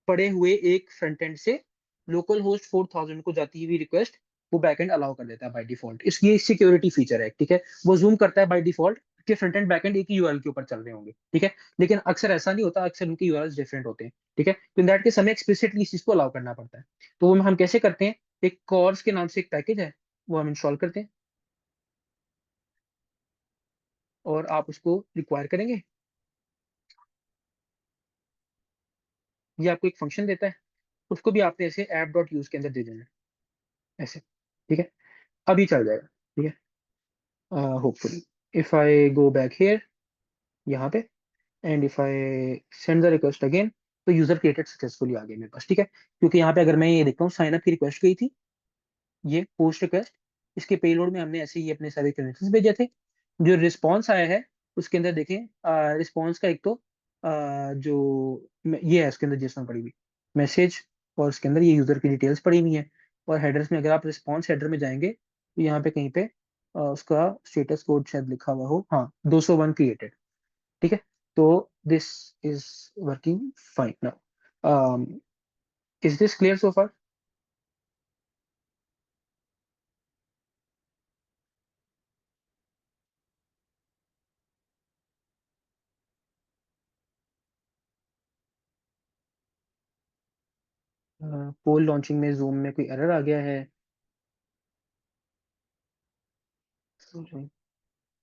पड़े हुए एक फ्रंट एंड से लोकल होस्ट 4000 को जाती हुई रिक्वेस्ट वो बैकएंड अलाउ कर देता है बाय डिफॉल्ट। इसकी सिक्योरिटी फीचर है, ठीक है। वो जूम करता है बाय डिफॉल्ट कि फ्रंट एंड बैकएंड एक ही यूआरएल के ऊपर चल रहे होंगे, ठीक है। लेकिन अक्सर ऐसा नहीं होता, अक्सर उनके यूआरएल डिफरेंट होते हैं, ठीक है। तो इन दैट केस हमें एक्सप्लिसिटली इस चीज को अलाउ करना पड़ता है। तो वो हम कैसे करते हैं, एक कॉर्स के नाम से एक पैकेज है, वो हम इंस्टॉल करते हैं, और आप उसको रिक्वायर करेंगे। ये आपको एक फंक्शन देता है, उसको भी आपने ऐसे ऐप डॉट यूज के अंदर दे देना है, ऐसे, ठीक है। अभी चल जाएगा, ठीक है, hopefully. If I go back here, यहाँ पे, and if I send the request again, तो यूजर क्रिएटेड सक्सेसफुली आ गया मेरे पास, ठीक है। क्योंकि यहाँ पे अगर मैं ये देखता हूँ, साइन अप की रिक्वेस्ट गई थी, ये पोस्ट रिक्वेस्ट, इसके पेलोड में हमने ऐसे ही अपने सारे कनेक्शन भेजे थे। जो रिस्पॉन्स आया है उसके अंदर देखें, रिस्पॉन्स का एक तो ये है, उसके अंदर जेसन पड़ी हुई मैसेज, और उसके अंदर ये यूजर की डिटेल्स पड़ी हुई हैं। और हेडर्स में अगर आप रिस्पॉन्स हेडर में जाएंगे तो यहाँ पे कहीं पे उसका स्टेटस कोड शायद लिखा हुआ हो, हाँ 201 क्रिएटेड, ठीक है। तो this is working fine now. Is this clear so far? Poll launching में जूम में कोई एरर आ गया है।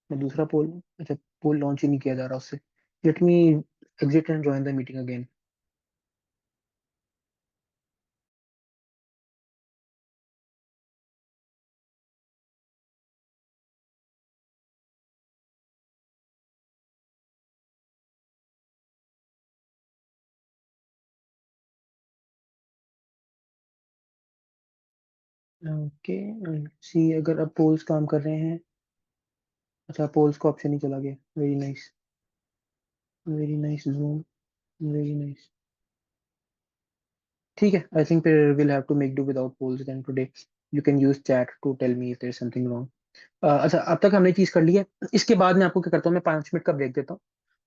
मैं दूसरा पोल, अच्छा, पोल लॉन्च ही नहीं किया जा रहा उससे। Let me exit and join the meeting again. Okay, see अगर अब पोल्स काम कर रहे हैं। अच्छा, पोल्स का ऑप्शन ही चला गया। Very nice, very nice Zoom, very nice. ठीक है, आई थिंक फिर will have to make do without polls then today. You can use chat to tell me if there is something wrong. अच्छा, अब तक हमने चीज कर ली है। इसके बाद मैं आपको क्या करता हूँ, मैं 5 मिनट का ब्रेक देता हूँ।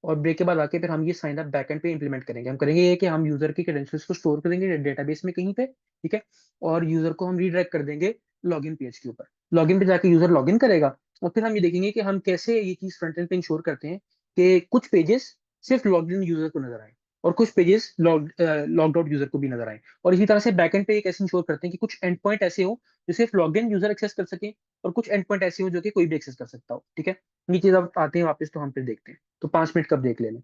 और ब्रेक के बाद आके फिर हम ये साइन अप बैकएंड पे इंप्लीमेंट करेंगे। हम करेंगे ये कि हम यूजर की क्रेडेंशियल्स को स्टोर करेंगे डेटाबेस में कहीं पे, ठीक है। और यूजर को हम रीडायरेक्ट कर देंगे लॉगिन पेज के ऊपर। लॉगिन पे जाके यूजर लॉगिन करेगा। और फिर हम ये देखेंगे कि हम कैसे ये चीज फ्रंट एंड पे इंश्योर करते हैं कि कुछ पेजेस सिर्फ लॉग इन यूजर को नजर आए, और कुछ पेजेस लॉग्ड आउट यूजर को भी नजर आए। और इसी तरह से बैकएंड पे एक ऐसे इंश्योर करते हैं कि कुछ एंड पॉइंट ऐसे हो जो सिर्फ लॉग इन यूजर एक्सेस कर सके, और कुछ एंड पॉइंट ऐसे हो जो कि कोई भी एक्सेस कर सकता हो, ठीक है। ये चीज अब आते हैं वापस, तो हम फिर देखते हैं। तो 5 मिनट कब देख लेना।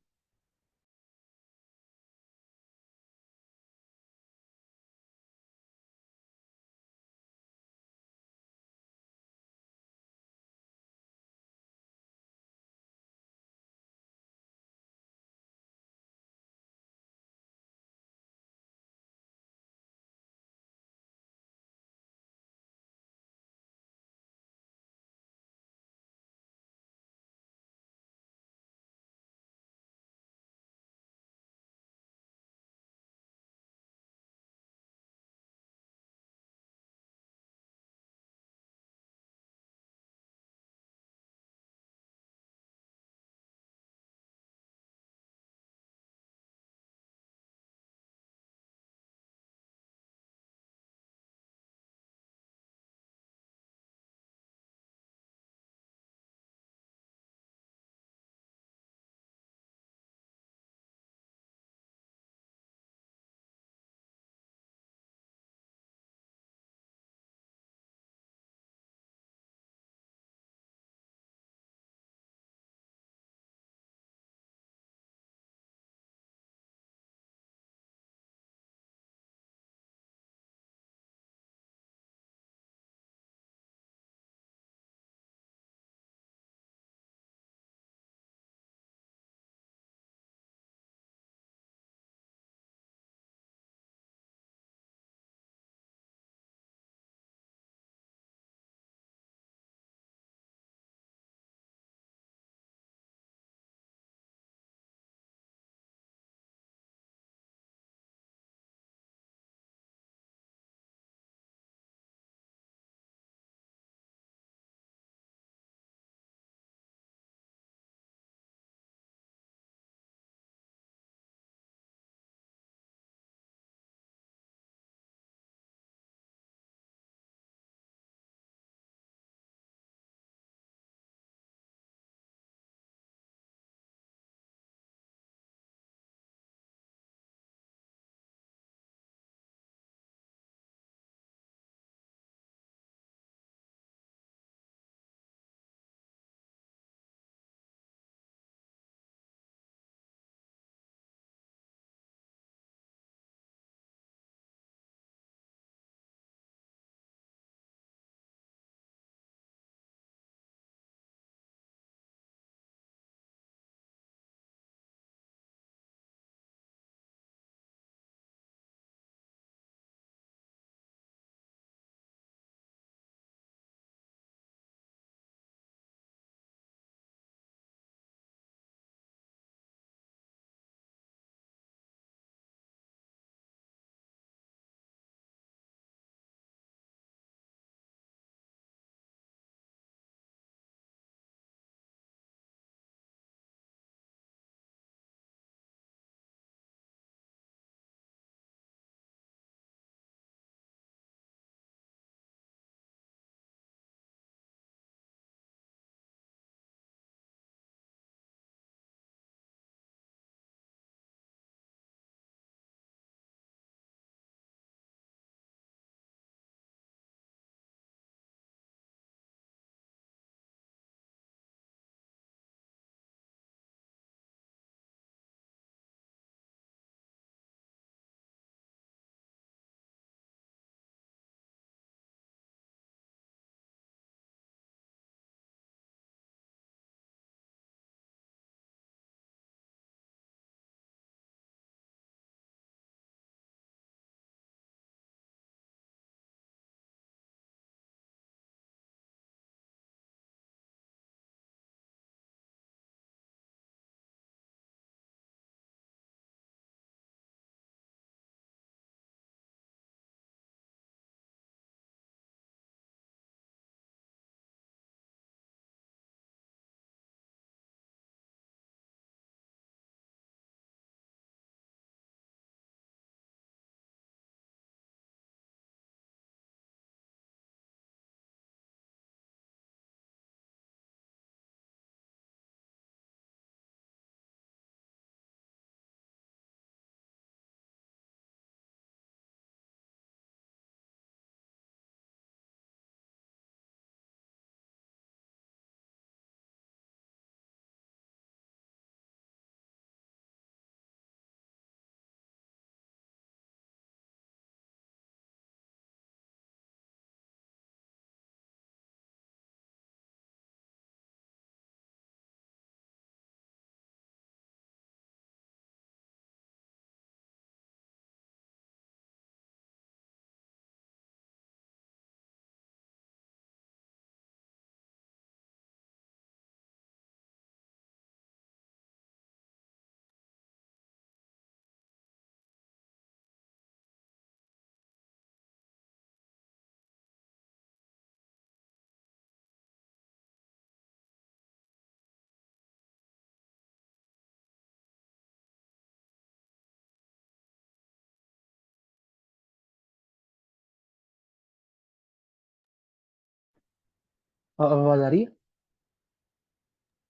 आवाज आ रही है?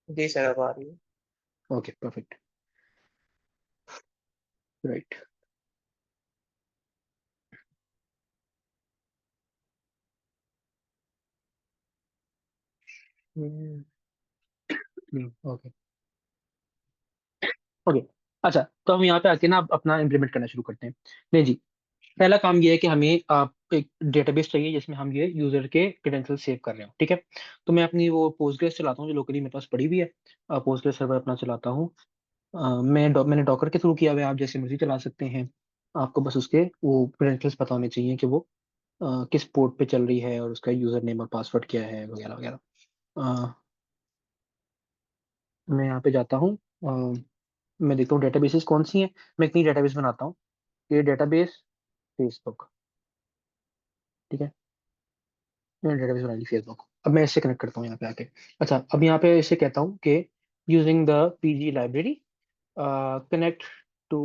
जी सर, अब आ रही है। Okay perfect. Right. Okay okay. अच्छा, तो हम यहाँ पे आके ना अपना इम्प्लीमेंट करना शुरू करते हैं। नहीं जी, पहला काम ये है कि हमें एक डेटाबेस चाहिए जिसमें हम ये यूजर के क्रेडेंशियल सेव कर रहे हो, ठीक है। तो मैं अपनी वो पोस्टग्रेस चलाता हूँ जो लोकली मेरे पास पड़ी हुई है। पोस्टग्रेस सर्वर अपना चलाता हूँ। मैंने डॉकर के थ्रू किया हुआ है, आप जैसे मर्जी चला सकते हैं। आपको बस उसके वो क्रेडेंशियल्स पता होने चाहिए कि वो किस पोर्ट पे चल रही है और उसका यूजर नेम और पासवर्ड क्या है वगैरह वगैरह। अ, मैं यहाँ पे जाता हूँ। मैं देखता हूँ डेटाबेसेस कौन सी हैं। मैं एक नई डेटाबेस बनाता हूँ। ये डेटाबेस फेसबुक, ठीक है। मैंने डेटाबेस बना ली फेसबुक। अब मैं इससे कनेक्ट करता हूँ यहाँ पे आके। अच्छा, अब यहाँ पे इसे कहता हूँ कि using the PG library connect to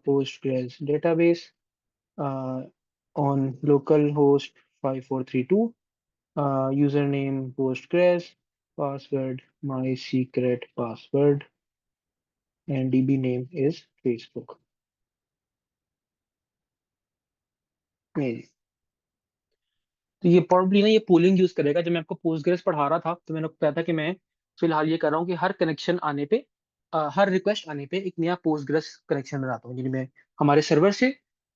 postgres database on local host 5432, username postgres, password my secret password, and db name is facebook। नहीं, तो ये प्रॉब्ली ना ये पोलिंग यूज करेगा। जब मैं आपको पोस्टग्रेस पढ़ा रहा था तो मैंने आपको बताया था कि मैं फिलहाल ये कर रहा हूँ कि हर कनेक्शन आने पे हर रिक्वेस्ट आने पे एक नया पोस्टग्रेस कनेक्शन बनाता हूँ, यानी मैं हमारे सर्वर से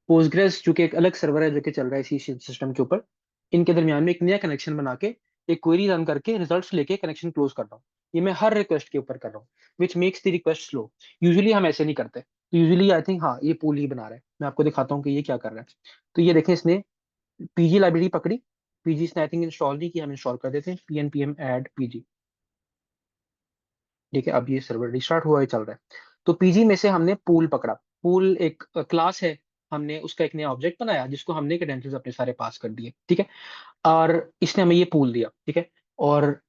पोस्टग्रेस जो कि एक अलग सर्वर है जो कि चल रहा है इसी सिस्टम के ऊपर, इनके दरमियान में एक नया कनेक्शन बना के एक क्वेरी रन करके रिजल्ट्स लेके कनेक्शन क्लोज कर रहा हूँ। ये मैं हर रिक्वेस्ट के ऊपर कर रहा हूँ, which makes the request slow. Usually हम ऐसे नहीं करते, तो यूजुअली आई थिंक हाँ ये पूल ही बना रहा है। मैं आपको दिखाता हूँ कि ये क्या कर रहा है। तो ये देखें, इसने पीजी लाइब्रेरी पकड़ी। पीजी इसने आई थिंक इंस्टॉल नहीं किया, हम इंस्टॉल कर देते हैं P N P M add PG. ठीक है, अब ये सर्वर रिस्टार्ट हुआ है, चल रहा है। तो पीजी में से हमने पूल पकड़ा। पूल एक क्लास है। हमने उसका एक नया ऑब्जेक्ट बनाया जिसको हमने क्रेडेंशियल्स अपने सारे पास कर दिए, ठीक है। और इसने हमें ये पूल दिया, ठीक है। और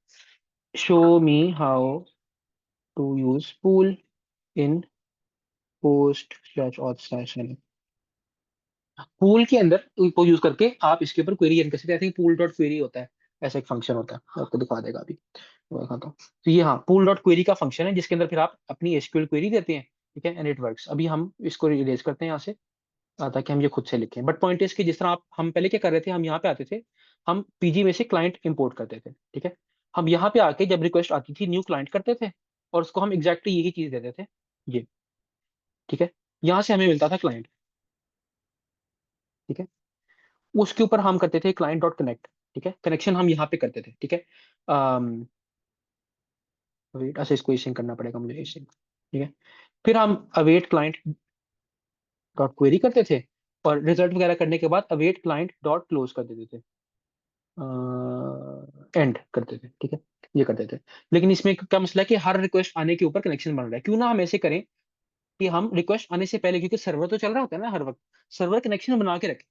show me how to use pool in post slash auth slash. Pool के अंदर को यूज करके आप इसके ऊपर क्वेरी रन कर सकते हैं। I think pool dot query होता है, ऐसा एक फंक्शन होता है, मैं आपको दिखा देगा अभी। मैं दिखाता हूँ। तो ये हाँ पूल डॉट क्वेरी का फंक्शन है जिसके अंदर फिर आप अपनी एसक्यूएल क्वेरी देते हैं, ठीक है, एंड इट वर्क्स। अभी हम इसको रिलीज करते हैं यहाँ से ताकि हम ये खुद से लिखें। बट पॉइंट इज कि जिस तरह आप हम पहले क्या कर रहे थे, हम यहाँ पे आते थे, हम पीजी में से क्लाइंट इंपोर्ट करते थे, ठीक है। हम यहाँ पे आके जब रिक्वेस्ट आती थी न्यू क्लाइंट करते थे और उसको हम एग्जैक्टली यही चीज देते थे, ये, ठीक है। यहाँ से हमें मिलता था क्लाइंट, ठीक है। उसके ऊपर हम करते थे क्लाइंट डॉट कनेक्ट, ठीक है। कनेक्शन हम यहाँ पे करते थे, ठीक है। वेट, अच्छा इसको इशिंग करना पड़ेगा मुझे, इशिंग, ठीक है। फिर हम अवेट क्लाइंट डॉट क्वेरी करते थे और रिजल्ट वगैरह करने के बाद अवेट क्लाइंट डॉट क्लोज कर देते थे, एंड करते थे, ठीक है। ये करते थे। लेकिन इसमें क्या मसला है कि हर रिक्वेस्ट आने के ऊपर कनेक्शन बन रहा है। क्यों ना हम ऐसे करें कि हम रिक्वेस्ट आने से पहले, क्योंकि सर्वर तो चल रहा होता है ना हर वक्त, सर्वर कनेक्शन बना के रखें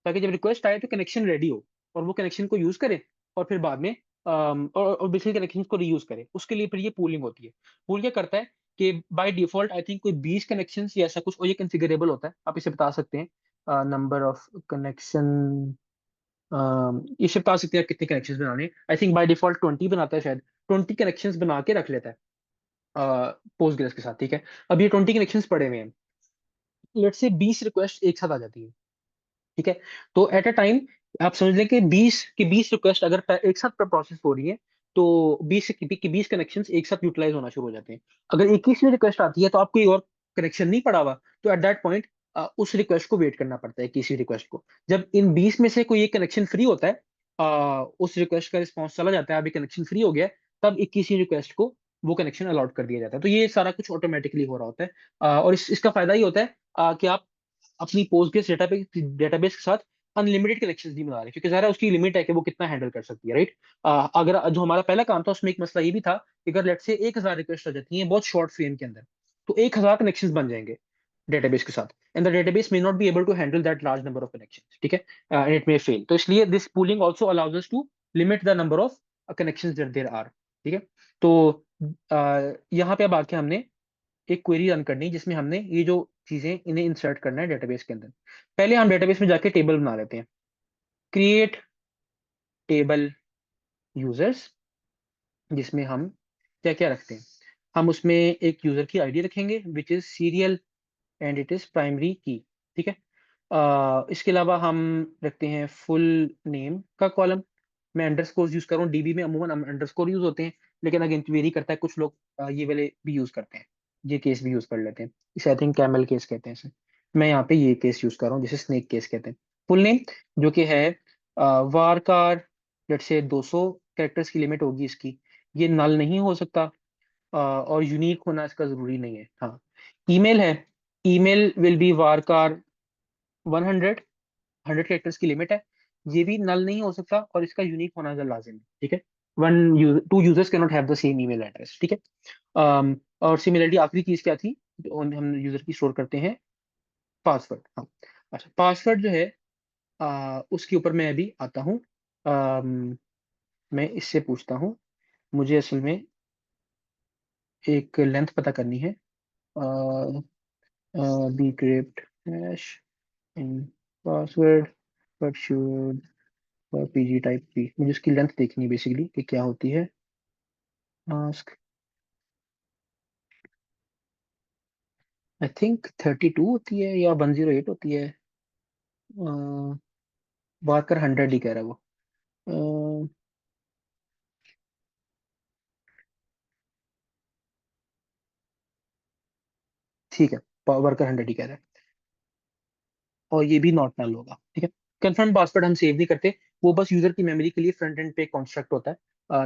ताकि जब रिक्वेस्ट आए तो कनेक्शन रेडी हो और वो कनेक्शन को यूज करे और फिर बाद में और बेसिकली कनेक्शन को रीयूज करे। उसके लिए फिर ये पूलिंग होती है। पूल क्या करता है कि बाय डिफॉल्ट आई थिंक कोई 20 कनेक्शन या ऐसा कुछ, और ये कॉन्फ़िगरेबल होता है, आप इसे बता सकते हैं नंबर ऑफ कनेक्शन। इसे बता सकते हैं कितने कनेक्शन बनाने। आई थिंक बाय डिफॉल्ट 20 बनाता है शायद। 20 कनेक्शन बना के रख लेता है पोस्टग्रेस के साथ, ठीक है। अब ये 20 कनेक्शन पड़े हुए हैं, लेट से 20 रिक्वेस्ट एक साथ आ जाती है, ठीक है। तो एट अ टाइम आप समझ लें कि 20 रिक्वेस्ट अगर एक साथ प्रोसेस हो रही है तो 20 कनेक्शन एक साथ यूटिलाइज होना शुरू हो जाते हैं। अगर 21वीं रिक्वेस्ट आती है तो आप कोई और कनेक्शन नहीं पड़ा हुआ, तो एट दैट पॉइंट उस रिक्वेस्ट को वेट करना पड़ता है, 21वीं रिक्वेस्ट को। जब इन 20 में से कोई एक कनेक्शन फ्री होता है, उस रिक्वेस्ट का रिस्पॉन्स चला जाता है, अभी कनेक्शन फ्री हो गया है, तब 21वीं रिक्वेस्ट को वो कनेक्शन अलॉट कर दिया जाता है। तो ये सारा कुछ ऑटोमेटिकली हो रहा होता है। और इसका फायदा ये होता है कि आप अपनी पोस्टग्रेस डेटाबेस के साथ अनलिमिटेड कनेक्शंस नहीं बना रहे, क्योंकि ज़ाहिर है उसकी लिमिट है कि वो कितना हैंडल कर सकती है, राइट। अगर जो हमारा पहला काम था उसमें एक मसला ये भी था कि अगर लेट से 1000 रिक्वेस्ट आ जाती हैं बहुत शॉर्ट फ्रेम के अंदर, तो 1000 कनेक्शंस बन जाएंगे डेटाबेस के साथ, and the database may not be able to handle that large number of connections, ठीक है, एंड इट मे फेल। तो इसलिए this pooling also allows us to limit the number of connections that there are, ठीक है। तो यहाँ पे अब आके हमने एक क्वेरी रन करनी है जिसमें हमने ये जो चीजें इन्हें इंसर्ट करना है डेटाबेस के अंदर। पहले हम डेटाबेस में जाके टेबल बना लेते हैं। क्रिएट टेबल यूजर्स, जिसमें हम क्या क्या रखते हैं। हम उसमें एक यूजर की आईडी रखेंगे which is serial and it is primary की। ठीक है। इसके अलावा हम रखते हैं फुल नेम का कॉलम। मैं अंडरस्कोर यूज कर रहा हूँ, डीबी में अमूमन अंडरस्कोर यूज होते हैं, लेकिन अगेन वेरी करता है, कुछ लोग ये वाले भी यूज करते हैं, ये केस भी यूज कर लेते हैं। इसे आई थिंक कैमल केस कहते हैं इसे। मैं यहाँ पे ये केस यूज कर रहा हूँ जिसे स्नेक केस कहते हैं। फुल नेम जो कि है वारकार, लेट से 200 कैरेक्टर्स की लिमिट होगी इसकी। ये नल नहीं हो सकता, और यूनिक होना इसका जरूरी नहीं है। हाँ, ईमेल है, email will be worker 100, 100 characters की लिमिट है। ये भी नल नहीं हो सकता और इसका यूनिक होना लाजिम है। ठीक है। Two users can not have the same email address. ठीक है। और सिमिलरिटी आखिरी चीज क्या थी जो हम यूजर की स्टोर करते हैं, पासवर्ड। हाँ, अच्छा पासवर्ड जो है उसके ऊपर मैं अभी आता हूँ। अम, मैं इससे पूछता हूँ, मुझे असल में एक लेंथ पता करनी है। Bcrypt hash in password but should PG type P, मुझे उसकी लेंथ देखनी है बेसिकली कि क्या होती है। आस्क, आई थिंक 32 होती है या 108 होती है। बात कर 100 ही कह रहा है वो। अ, ठीक है, वर्कर 100 ही कह रहा है, और ये भी नॉट नल होगा। ठीक है। कंफर्म पासवर्ड हम सेव नहीं करते, वो बस यूजर की मेमोरी के लिए फ्रंट एंड पे कॉन्स्ट्रक्ट होता है,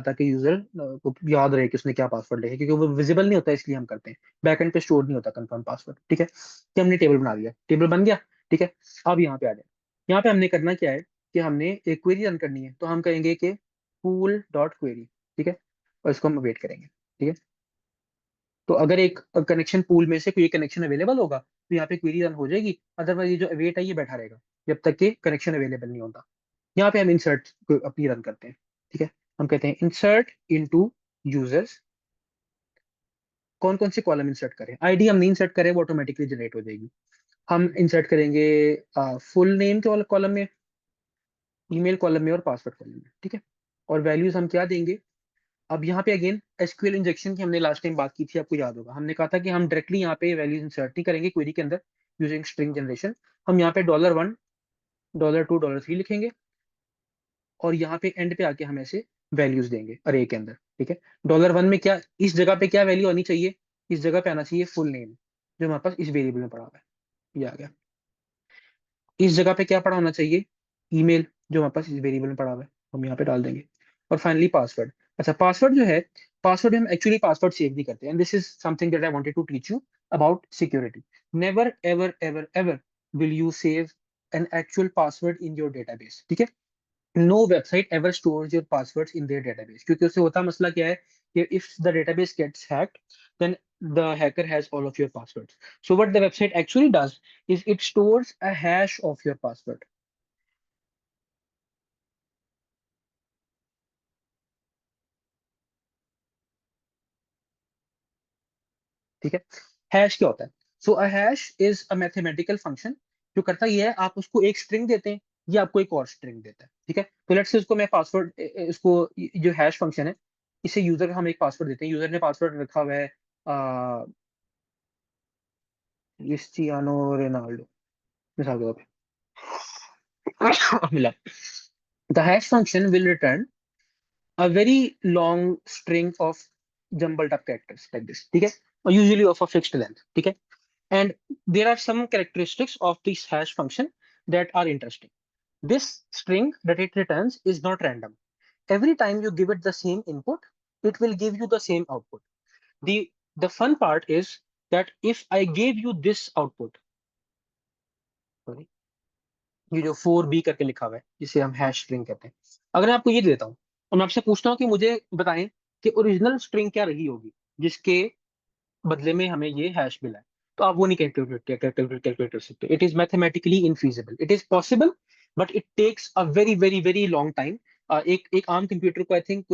ताकि यूजर को याद रहे कि उसने क्या पासवर्ड लिखा है, क्योंकि वो विजिबल नहीं होता इसलिए हम करते हैं। बैक एंड पे स्टोर नहीं होता कंफर्म पासवर्ड। ठीक है, कि हमने टेबल बना लिया, टेबल बन गया। ठीक है। अब यहाँ पे आ जाए, यहाँ पे हमने करना क्या है कि हमने एक क्वेरी रन करनी है, तो हम कहेंगे कि पूल डॉट क्वेरी। ठीक है, और इसको हम वेट करेंगे। ठीक है। तो अगर एक कनेक्शन पूल में से कोई कनेक्शन अवेलेबल होगा तो यहाँ पे क्वेरी रन हो जाएगी, अदरवाइज ये जो अवेट है ये बैठा रहेगा जब तक कि कनेक्शन अवेलेबल नहीं होता। यहाँ पे हम इंसर्ट अपनी रन करते हैं। ठीक है, हम कहते हैं इंसर्ट इनटू यूजर्स। कौन कौन से कॉलम इंसर्ट करें, आईडी हम नहीं इंसर्ट करें, वो ऑटोमेटिकली जनरेट हो जाएगी। हम इंसर्ट करेंगे फुल नेम के कॉलम में, ईमेल कॉलम में और पासवर्ड कॉलम में। ठीक है, और वैल्यूज हम क्या देंगे। अब यहाँ पे अगेन एसक्यूएल इंजेक्शन की हमने लास्ट टाइम बात की थी, आपको याद होगा, हमने कहा था कि हम डायरेक्टली यहाँ पे वैल्यूज इंसर्ट नहीं करेंगे क्वेरी के अंदर यूजिंग स्ट्रिंग जनरेशन। हम यहाँ पे $1, $2, $3 लिखेंगे, और यहाँ पे एंड पे आके हम ऐसे वैल्यूज देंगे अरे के अंदर। ठीक है, $1 में क्या, इस जगह पे क्या वैल्यू आनी चाहिए, इस जगह पे आना चाहिए फुल नेम जो हमारे पास इस वेरिएबल में पड़ा हुआ है, ये आ गया। इस जगह पे क्या पड़ा होना चाहिए, ईमेल जो हमारे पास इस वेरिएबल में पड़ा हुआ है, हम यहाँ पे डाल देंगे। और फाइनली पासवर्ड। अच्छा पासवर्ड जो है, पासवर्ड हम एक्चुअली पासवर्ड सेव नहीं करते, and this is something that I wanted to teach you about security. Never ever ever ever will you save an actual password in your database. ठीक है, no website ever stores your passwords in their database, क्योंकि उससे होता मसला क्या है कि if the database gets hacked then the hacker has all of your passwords. So what the website actually does is it stores a hash of your password. ठीक है, hash क्या होता है। So a hash is a mathematical function, जो करता ये है आप उसको एक स्ट्रिंग देते हैं, ये आपको एक और स्ट्रिंग देता है। ठीक है, तो लेट्स से उसको मैं पासवर्ड, इसको जो हैश फंक्शन है इसे यूजर हम एक पासवर्ड देते हैं, यूजर ने पासवर्ड रखा हुआ है क्रिस्टियानो रोनाल्डो मिसाल के तौर पे मिला। The hash function will return a very long string of jumbled up characters like this. ठीक है, और usually of a fixed length. ठीक है, and there are some characteristics of this hash function that are interesting. This string that it returns is not random. Every time you give it the same input, it will give you the same output. The fun part is that if I gave you this output, sorry, ये जो 4b करके लिखा हुआ है जिसे हम hash string कहते हैं, अगर मैं आपको ये दे देता हूँ और मैं आपसे पूछता हूँ कि मुझे बताएं कि ओरिजिनल स्ट्रिंग क्या रही होगी जिसके बदले में हमें ये हैश मिला है, तो आप वो नहीं कैलकुलेट कर सकते। It is mathematically infeasible. It is possible but it takes a very very very long time. एक एक आम कंप्यूटर को आई थिंक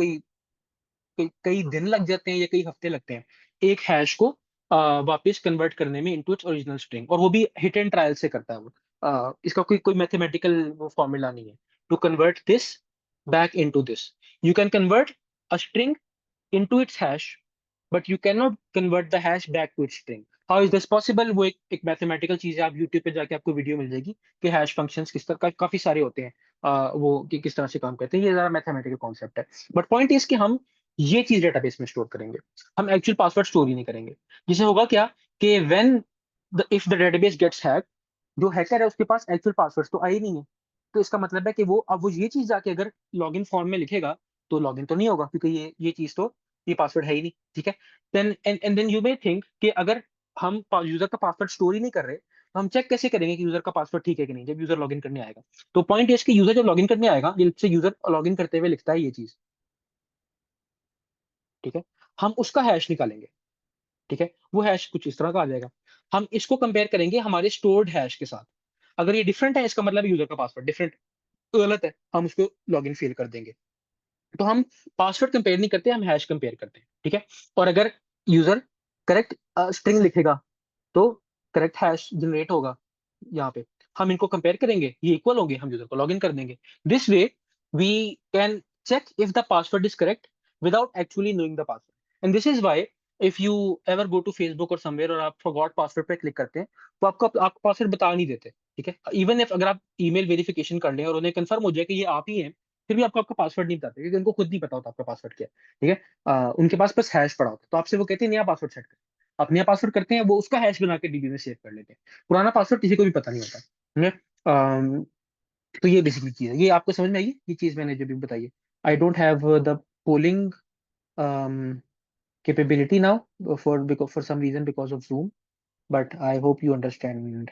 कई दिन लग जाते हैं या कई हफ्ते लगते हैं एक हैश को वापस कन्वर्ट करने में इनटू इट्स ओरिजिनल स्ट्रिंग, और वो भी हिट एंड ट्रायल से करता है वो। इसका कोई कोई मैथमेटिकल वो फॉर्मूला नहीं है to convert this back into this. You can convert a string into its hash, but you cannot convert the hash back to its string. How is this possible? वो एक मैथमेटिकल चीज है, आप YouTube पे जाके आपको वीडियो मिल जाएगी कि हैश फंक्शंस किस तरह काफी सारे होते हैं, वो कि किस तरह से काम करते हैं। ये जरा मैथमेटिकल कॉन्सेप्ट है, बट पॉइंट इज कि हम ये चीज डेटाबेस में स्टोर करेंगे, हम एक्चुअल पासवर्ड स्टोर ही नहीं करेंगे। जिससे होगा क्या कि when if the database gets hack, जो हैकर है उसके पास एक्चुअल पासवर्ड तो आई नहीं है। तो इसका मतलब है कि वो अब वो ये चीज जाके अगर लॉगिन फॉर्म में लिखेगा तो लॉगिन तो नहीं होगा, क्योंकि ये चीज तो ये पासवर्ड है ही नहीं। ठीक है, then and then you may think कि अगर हम यूजर का पासवर्ड स्टोर ही नहीं कर रहे तो हम चेक कैसे करेंगे कि यूजर का पासवर्ड ठीक है कि नहीं जब यूजर लॉगिन करने आएगा। तो पॉइंट ये है कि यूजर जब लॉगिन करने आएगा, से यूजर लॉगिन करते हुए लिखता है ये चीज, ठीक है, हम उसका हैश निकालेंगे। ठीक है, वो हैश कुछ इस तरह का आ जाएगा। हम इसको कंपेयर करेंगे हमारे स्टोर्ड हैश के साथ। अगर ये डिफरेंट है, इसका मतलब यूजर का पासवर्ड डिफरेंट, गलत है, हम उसको लॉगिन फेल कर देंगे। तो हम पासवर्ड कंपेयर नहीं करते, हम हैश कंपेयर करते हैं। ठीक है, और अगर यूजर करेक्ट स्ट्रिंग लिखेगा तो करेक्ट हैश जनरेट होगा यहाँ पे। हम इनको कंपेयर करेंगे, ये इक्वल होंगे, हम यूजर को लॉगिन कर देंगे। This way we can check if the password is correct without actually knowing the password. And this is why if you ever go to Facebook और समवेयर और आप फॉरगॉट पासवर्ड पे click करते हैं तो आपको पासवर्ड बता नहीं देते। ठीक है, इवन इफ अगर आप ईमेल वेरिफिकेशन कर लें और उन्हें कंफर्म हो जाए कि ये आप ही हैं, फिर भी आपको आपका पासवर्ड नहीं बताते, क्योंकि उनको खुद नहीं पता होता आपका पासवर्ड क्या है। ठीक है, उनके पास बस हैश पड़ा होता है, तो आपसे वो कहते हैं नया पासवर्ड सेट कर। आप नया पासवर्ड करते हैं, वो उसका हैश बना के डीबी में सेव कर लेते हैं। पुराना पासवर्ड किसी को भी पता नहीं होता। ठीक है, तो ये बेसिकली चीज है, ये आपको समझ में आई ये चीज मैंने जो भी बताई है। आई don't have the polling capability now for some reason because of Zoom, but I hope you understand.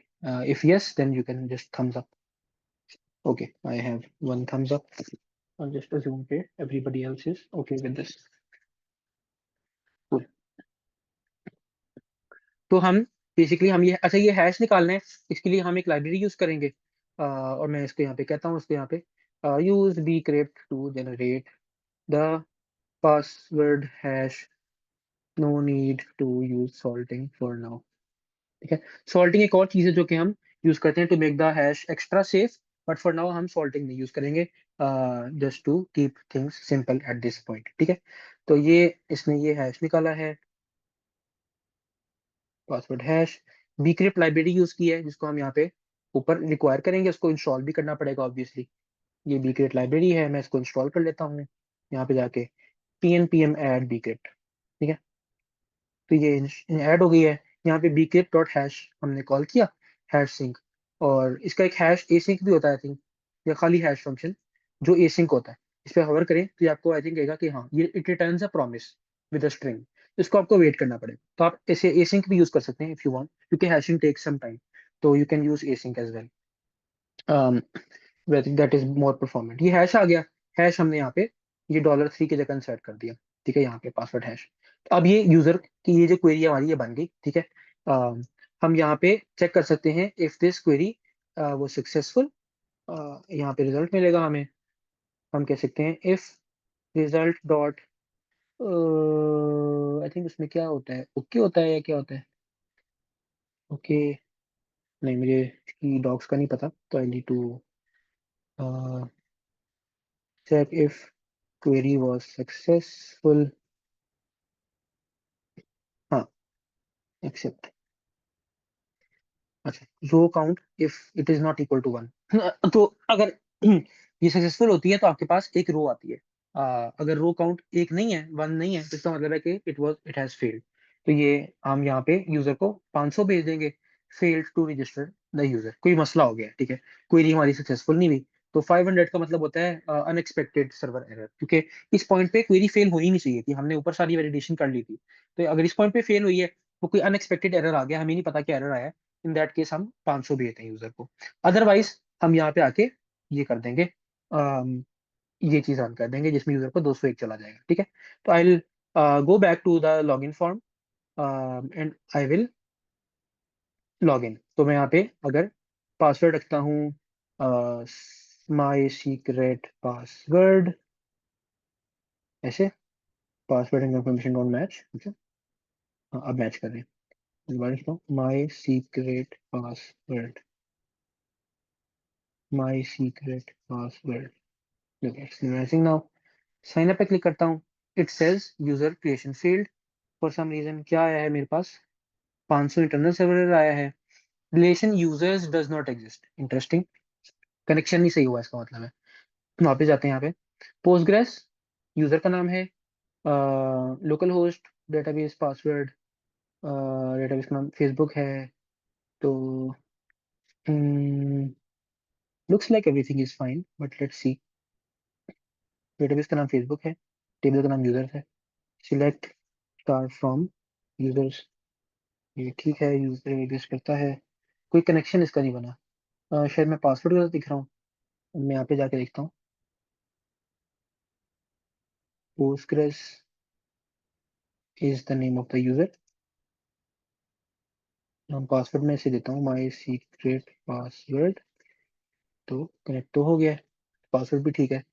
If yes, then you can just thumbs up. Okay, I have one thumbs up. I'll just assume okay, everybody else is okay with this. Cool. तो हम basically हम ये अच्छा ये hash निकालना है, इसके लिए हम एक लाइब्रेरी यूज करेंगे। और मैं इसको यहाँ पे कहता हूँ, इसको यहाँ पे use bcrypt to generate the password hash, no need to use salting for now. ठीक है, सॉल्टिंग एक और चीज है जो कि हम यूज करते हैं to make the hash extra safe, but for now हम सॉल्टिंग नहीं यूज करेंगे, just to keep things simple at this point. ठीक है, तो ये इसने ये हैश निकाला है, password hash, bcrypt library use की है जिसको हम यहाँ पे ऊपर रिक्वायर करेंगे, उसको इंस्टॉल भी करना पड़ेगा ऑब्वियसली। ये bcrypt लाइब्रेरी है, मैं इसको इंस्टॉल कर लेता हूँ यहाँ पे जाके pnpm add bcrypt। ठीक है, तो ये ऐड हो गई है। यहाँ पे bcrypt डॉट हैश हमने कॉल किया, हैश सिंक, और इसका एक हैश एसिंक भी होता है आई थिंक, या खाली हैश फंक्शन जो एसिंक होता है। इस पे होवर करें तो ये आपको आई थिंक कहेगा कि हाँ ये it returns a promise with a string. इसको आपको वेट करना पड़ेगा, तो आप ऐसे एसिंक भी यूज कर सकते हैं इफ यू वांट, क्योंकि हैशिंग टेक्स सम टाइम, तो you can use async as well, that is more performant. ये हैश आ गया, हैश हमने यहाँ पे ये $3 की जगह सेट कर दिया। ठीक है, यहाँ पे पासवर्ड हैश। तो अब ये यूजर की ये जो क्वेरी हमारी ये बन गई। ठीक है, हम यहाँ पे चेक कर सकते हैं इफ दिस क्वेरी वो सक्सेसफुल, यहाँ पे रिजल्ट मिलेगा हमें। हम कह सकते हैं if result dot, I think उसमें क्या होता है, ओके होता है या क्या होता है, ओके, नहीं मुझे की डॉक्स का नहीं पता, तो I need to check if query was successful. हाँ, एक्सेप्ट। अच्छा, row count if it is not equal to 1। तो अगर ये सक्सेसफुल होती है तो आपके पास एक रो आती है। अगर रो काउंट एक नहीं है, 1 नहीं है, तो इसका मतलब है कि इट हैज फेल्ड। तो ये हम यहाँ पे यूजर को 500 भेज देंगे, failed to register the user, कोई मसला हो गया। ठीक है, क्वेरी हमारी सक्सेसफुल नहीं हुई। तो 500 का मतलब होता है अनएक्सपेक्टेड सर्वर एरर, क्योंकि इस पॉइंट पे क्वेरी फेल हो ही नहीं चाहिए थी, हमने ऊपर सारी वैलिडेशन कर ली थी। तो अगर इस पॉइंट पे फेल हुई है तो कोई अनएक्सपेक्टेड एरर आ गया, हमें नहीं पता क्या एरर आया, इन दैट केस हम 500 भेजते हैं यूजर को। अदरवाइज हम यहाँ पे आके ये कर देंगे, ये चीज रन कर देंगे जिसमें यूजर को 201 चला जाएगा। ठीक है, तो I will go back to the login form and I will log in. तो मैं यहाँ पे अगर पासवर्ड रखता हूँ माई सीक्रेट पासवर्ड, ऐसे password and confirmation don't match. अच्छा, हाँ अब मैच कर रहे हैं। दोबारा लिखता हूँ my secret password, my secret password, matching now. Sign up पे क्लिक करता हूँ, it says user creation failed, for some reason क्या आया है मेरे पास, 500 इंटरनल सर्वर आया है, relation users does not exist, interesting, connection नहीं सही हुआ इसका मतलब है। वापस जाते हैं यहाँ पे, पोस्टग्रेस यूजर का नाम है, local host database password, database का नाम फेसबुक है, तो looks like everything is fine but let's see. Database का नाम फेसबुक है, टेबल का नाम यूजर्स है, सिलेक्ट स्टार फ्रॉम यूजर्स, ये ठीक है, यूजर एग्जिस्ट करता है, कोई कनेक्शन इसका नहीं बना। शायद मैं पासवर्ड गलत दिख रहा हूँ, मैं यहाँ पे जाके देखता हूँ। Postgres is the name of the user, हम पासवर्ड में से देता हूँ माई सीक्रेट पासवर्ड, तो कनेक्ट तो हो गया है, पासवर्ड भी ठीक है।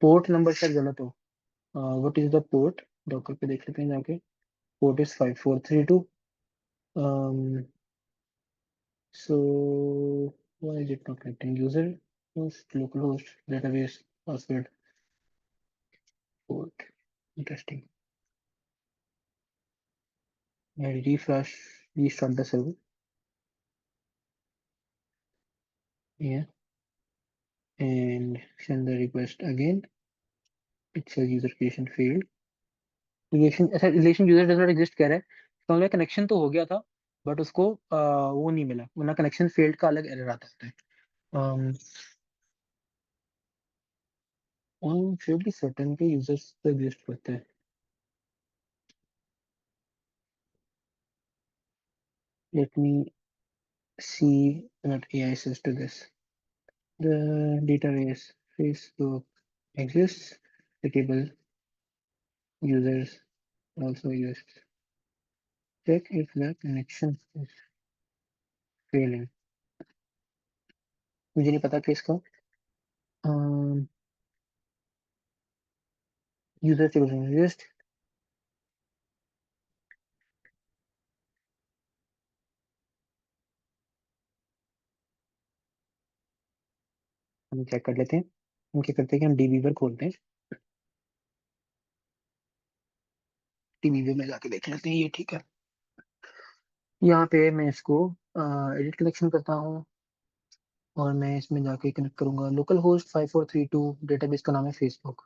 पोर्ट नंबर शायद गलत हो, what is the port, Docker पे देख लेते हैं जाके, port is 5432, so why is it not connecting, user host local host database password port, interesting. I refresh, restart the server, yeah, and send the request again. It says user creation failed. Relation, ऐसा relation user does not exist कह रहा है, इसका मतलब connection तो हो गया था बट उसको वो नहीं मिला, वरना कनेक्शन फेल्ड का अलग एरर आता है। ऑन फेवरेट सर्टेन के यूजर्स तो एग्जिस्ट करते हैं, let me see what AI says to this, the database Facebook exists, the table users also exists, check if the connection is failing। मुझे नहीं पता कि इसका यूजर टेबल exist, हम चेक कर लेते हैं। हम क्या करते हैं कि हम डीबीवर खोलते हैं, डीबीवर में जाके देख लेते हैं, ये ठीक है। यहाँ पे मैं इसको एडिट कनेक्शन करता हूँ और मैं इसमें जाके कनेक्ट करूंगा, लोकल होस्ट 5432, डेटाबेस का नाम है फेसबुक,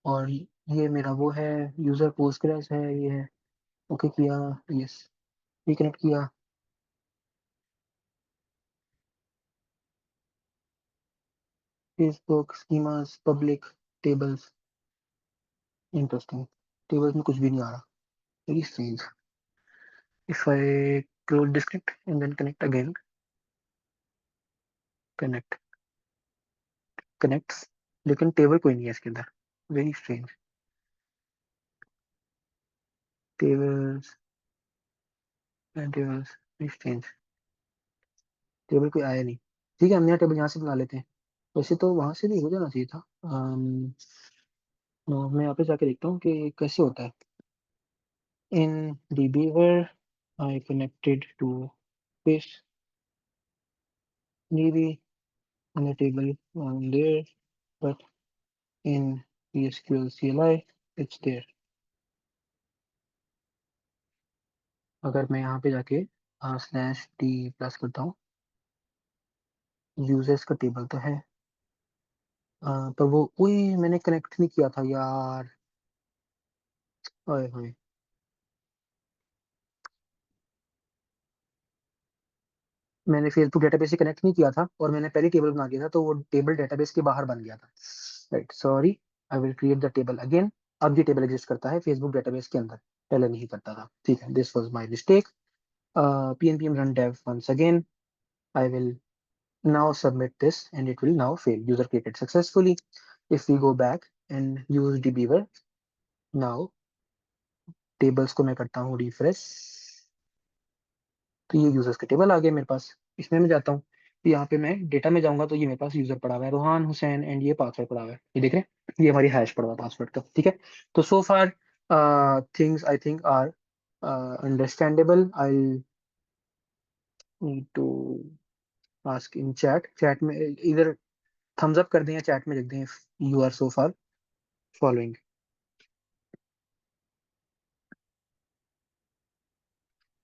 और ये मेरा वो है, यूजर पोस्टग्रेस है, ये है, ओके किया, यस, ये कनेक्ट किया। Facebook schemas public tables, interesting, tables में कुछ भी नहीं आ रहा, very strange. If I close disconnect and then connect again, connect, connects, लेकिन टेबल कोई नहीं है इसके अंदर, very strange, tables and tables, very strange, table कोई आया नहीं। ठीक है, हम नया टेबल यहाँ से बना लेते हैं, वैसे तो वहां से भी हो जाना चाहिए था। मैं यहाँ पे जाके देखता हूँ कि कैसे होता है। इन dbeaver I connected to this db on the table on there, but in PSQL CLI it's there। अगर मैं यहाँ पे जाके /d+ करता हूँ, यूजर्स का टेबल तो है, पर वो, उई मैंने कनेक्ट नहीं किया था यार, ओए होए, मैंने फेसबुक डेटाबेस से कनेक्ट नहीं किया था और मैंने पहले टेबल बना दिया था, तो वो टेबल डेटाबेस के बाहर बन गया था, right, sorry, I will create the table again. अब ये टेबल एग्जिस्ट करता है फेसबुक डेटाबेस के अंदर, पहले नहीं करता था, ठीक है, this was my mistake. pnpm run dev once again, I will now submit this and it will now fail, user created successfully। if we go back and use dbeaver now, tables को मैं करता हूँ refresh, तो ये users के table आ गए मेरे पास। इसमें मैं जाता हूँ, तो यहाँ पे मैं डेटा में जाऊंगा तो ये मेरे पास यूजर पड़ा हुआ है रोहान हुसैन, एंड ये पासवर्ड पड़ा हुआ है, ये देख रहे हैं, ये हमारी हैश पड़ा हुआ है पासवर्ड का, ठीक है। तो so far things I think are understandable. I need to ask in chat, chat में इधर थम्स अप कर दें या चैट में लिख दें, you are so far following.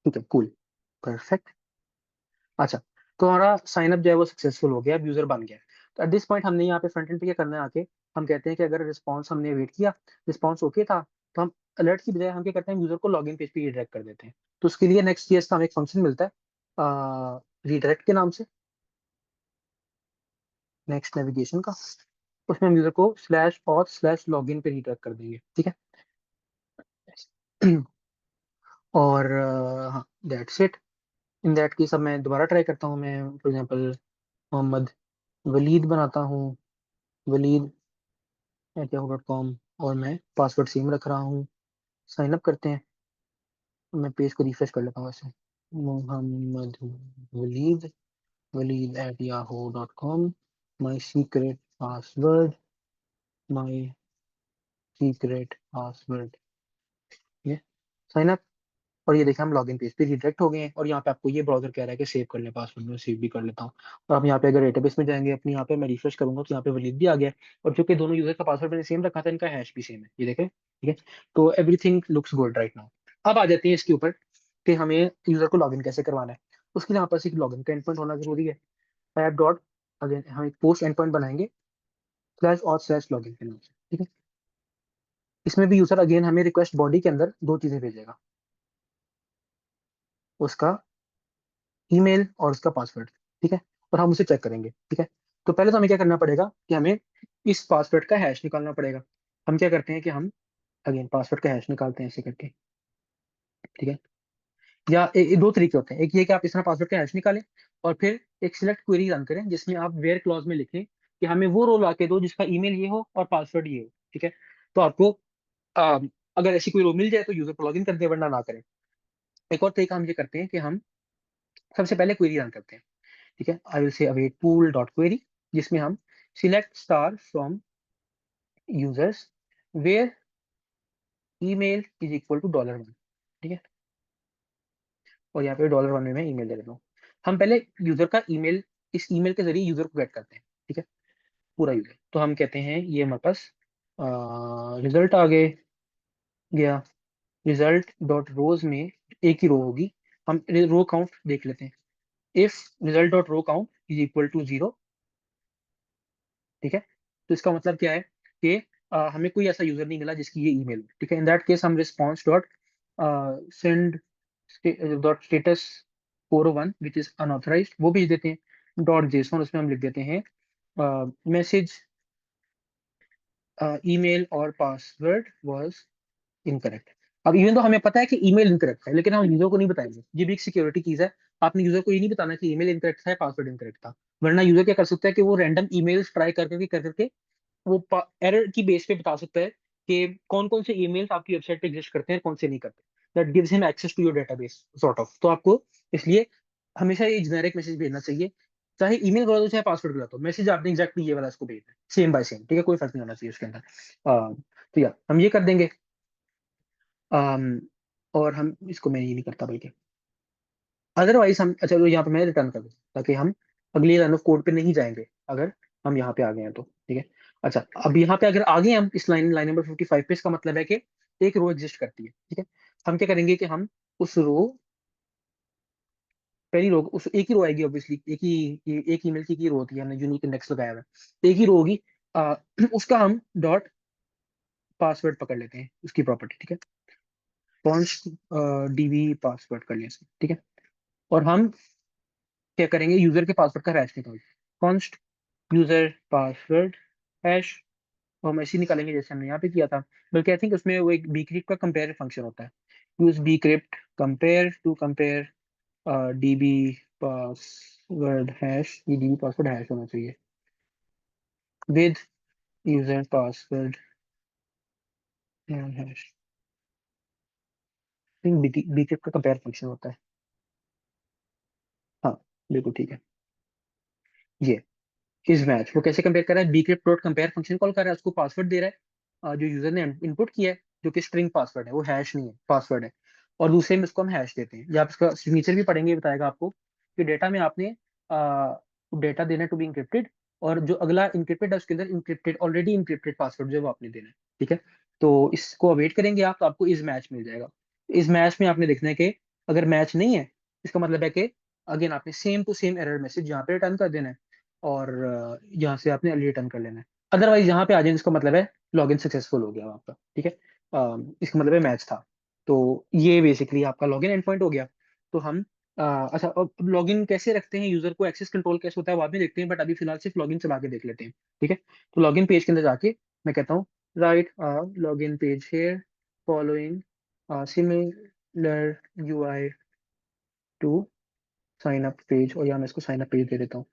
ठीक है, कूल, परफेक्ट। अच्छा, तो हमारा साइन अप जो है वो सक्सेसफुल हो गया, अब यूजर बन गया। तो एट दिस पॉइंट हमने यहाँ पे फ्रंट एंड पे क्या करना है आके, हम कहते हैं कि अगर रिस्पॉन्स हमने वेट किया, रिस्पॉन्स ओके था, तो हम अलर्ट की बजाय हम क्या करते हैं, यूजर को लॉगिन पेज पे रिडायरेक्ट कर देते हैं। तो उसके लिए नेक्स्ट जेएस का हमें एक फंक्शन मिलता है रिडायरेक्ट के नाम से, नेक्स्ट नेविगेशन का। उसमें हम यूजर को स्लैश और स्लैश लॉगिन पे रिडायरेक्ट कर देंगे, ठीक है। और हाँ, that's it. In that case अब मैं दोबारा ट्राई करता हूँ, मैं फॉर एग्जांपल मोहम्मद वलीद बनाता हूँ, waleed@yahoo.com, और मैं पासवर्ड सेम रख रहा हूँ। साइन अप करते हैं, मैं पेज को रिफ्रेश कर लेता हूँ वैसे। Mohammed Waleed, waleed@yahoo.com, my secret password, my secret password, ये साइन अप। और ये देखिए हम लॉगिन पेज पे रिडायरेक्ट हो गए हैं, और यहाँ पे आपको ये ब्राउजर कह रहा है कि सेव कर ले पासवर्ड, में सेव भी कर लेता हूँ। और आप यहाँ पे अगर डेटाबेस में जाएंगे अपने, यहाँ पे मैं रिफ्रेश करूंगा तो यहाँ पे वलीद भी आ गया है। और चूंकि दोनों यूजर का पासवर्ड मैंने सेम रखा था, इनका हैश भी सेम है, ये देखें, ठीक है। तो everything looks good right now. अब आ जाते हैं इसके ऊपर कि हमें यूजर को लॉगिन कैसे करवाना है। उसके लिए यहाँ पास एक लॉगिन का एंड पॉइंट होना जरूरी है। ऐप डॉट, अगेन हम एक पोस्ट एंड पॉइंट बनाएंगे स्लैश और स्लैश लॉगिन के नाम से, ठीक है। इसमें भी यूजर अगेन हमें रिक्वेस्ट बॉडी के अंदर दो चीजें भेजेगा, उसका ईमेल और उसका पासवर्ड, ठीक है। और हम उसे चेक करेंगे, ठीक है। तो पहले तो हमें क्या करना पड़ेगा कि हमें इस पासवर्ड का हैश निकालना पड़ेगा। हम क्या करते हैं कि हम अगेन पासवर्ड का हैश निकालते हैं ऐसे करके, ठीक है। या दो तरीके होते हैं, एक ये कि आप इस तरह पासवर्ड का हैश निकालें, और फिर एक सिलेक्ट क्वेरी रन करें जिसमें आप वेयर क्लॉज में लिखें कि हमें वो रोल आके दो जिसका ईमेल ये हो और पासवर्ड ये हो, ठीक है। तो आपको अ, अगर ऐसी कोई रो मिल जाए तो यूजर को लॉगिन कर दे, वरना ना करें। एक और तरीका हम ये करते हैं कि हम सबसे पहले क्वेरी रन करते हैं, ठीक है। I will say await pool dot query, जिसमें हम select star from users where email is equal to $1, ठीक है। और यहाँ पे $1 में मैं ईमेल दे देता हूँ। हम पहले यूजर का ईमेल, इस ईमेल के जरिए यूजर को गेट करते हैं, ठीक है, पूरा यूजर। तो हम कहते हैं ये हमारे पास रिजल्ट आ गए, गया रिजल्ट डॉट रोज में एक ही रो होगी, हम रो काउंट देख लेते हैं। If result dot row count is equal to 0, ठीक है। तो इसका मतलब क्या है कि हमें कोई ऐसा यूजर नहीं मिला जिसकी ये ईमेल हो, ठीक है। इन दैट केस हम response dot send dot status 401 which is unauthorized वो भेज देते हैं। डॉट जेसॉन, उसमें हम लिख देते हैं मैसेज ईमेल और पासवर्ड वाज इनकरेक्ट। अब इवन तो हमें पता है कि ईमेल इनकरेक्ट है, लेकिन हम यूजर को नहीं बताएंगे, ये भी एक सिक्योरिटी चीज है। आपने यूजर को ये नहीं बताना कि ईमेल इनकरेक्ट था या पासवर्ड इनकरेक्ट था, वरना यूजर क्या कर सकता है कि वो रैंडम ईमेल्स ट्राई कर करके वो एरर की बेस पे बता सकता है कि कौन कौन से ईमेल्स आपकी वेबसाइट पे एग्जिस्ट करते हैं कौन से नहीं करते। That gives him access to your database sort of. तो आपको इसलिए हमेशा ये जेनेरिक मैसेज भेजना चाहिए, चाहे ईमेल करा दो चाहे पासवर्ड करा दो, मैसेज आपने एग्जैक्टली ये वाला इसको भेजना है, सेम बाय सेम, ठीक है, कोई फर्क नहीं होना चाहिए उसके अंदर। तो या हम ये कर देंगे। अम, और हम इसको, मैं ये नहीं करता बल्कि अदरवाइज हम, अच्छा तो यहाँ पे मैं रिटर्न कर दूँ ताकि हम अगली लाइन ऑफ कोड पे नहीं जाएंगे अगर हम यहाँ पे आ गए हैं तो, ठीक है। अच्छा, अब यहाँ पे अगर आ गए हम इस लाइन लाइन नंबर 55 पे, इसका मतलब है कि एक रो एग्जिस्ट करती है, ठीक है। हम क्या करेंगे कि हम उस रो, पहली रो, उस एक ही रो आएगी ऑब्वियसली, एक ईमेल की रो होती है, हमने यूनिक इंडेक्स लगाया हुआ है, एक ही रो होगी। आ, उसका हम डॉट पासवर्ड पकड़ लेते हैं उसकी प्रॉपर्टी, ठीक है। कॉन्स्ट डीबी पासवर्ड कर लिया इसमें, ठीक है। और हम क्या करेंगे, यूजर के पासवर्ड का हैश निकाल, कॉन्स्ट यूजर पासवर्ड हैश, और हम ऐसे ही निकालेंगे जैसे हमने यहाँ पे किया था। बल्कि आई थिंक उसमें वो एक bcrypt का कंपेयर फंक्शन होता है, use bcrypt compare to compare DB password hash, ये डीबी पासवर्ड हैश होना चाहिए, with user password hash. bcrypt का कंपेयर फंक्शन होता है, हाँ बिल्कुल ठीक है। ये इस मैच वो कैसे कंपेयर कर रहा है, bcrypt dot compare function call कर रहा है, उसको पासवर्ड दे रहा है जो यूजर ने इनपुट किया है, जो कि स्ट्रिंग पासवर्ड है, वो हैश नहीं है, पासवर्ड है। और दूसरे में उसको हम हैश देते हैं, या आप इसका सिग्नेचर भी पढ़ेंगे, ये बताएगा आपको कि डेटा में आपने डेटा देना टू बी इंक्रिप्टेड, और जो अगला इंक्रिप्टेड है उसके अंदर इंक्रिप्टेड, ऑलरेडी इंक्रिप्टेड पासवर्ड जो है वो आपने देना है, ठीक है। तो इसको अवेट करेंगे आप, तो आपको इस मैच मिल जाएगा। इस मैच में आपने देखना है कि अगर मैच नहीं है, इसका मतलब है कि अगेन आपने same to same error message यहाँ पे रिटर्न कर देना है, और यहाँ से आपने रिटर्न कर लेना है। अदरवाइज यहाँ पे आ जाए, इसका मतलब है लॉगिन सक्सेसफुल हो गया आपका, ठीक है। इसका मतलब है मैच था। तो ये बेसिकली आपका लॉगिन एंड पॉइंट हो गया। तो हम अच्छा, अब लॉगिन कैसे रखते हैं, यूजर को एक्सेस कंट्रोल कैसे होता है, वो बाद में देखते हैं, बट अभी फिलहाल सिर्फ लॉगिन चला के देख लेते हैं, ठीक है। तो लॉगिन पेज के अंदर जाके मैं कहता हूँ right login page here following similar UI to sign up page, और यहाँ मैं इसको साइन अप पेज दे देता हूँ,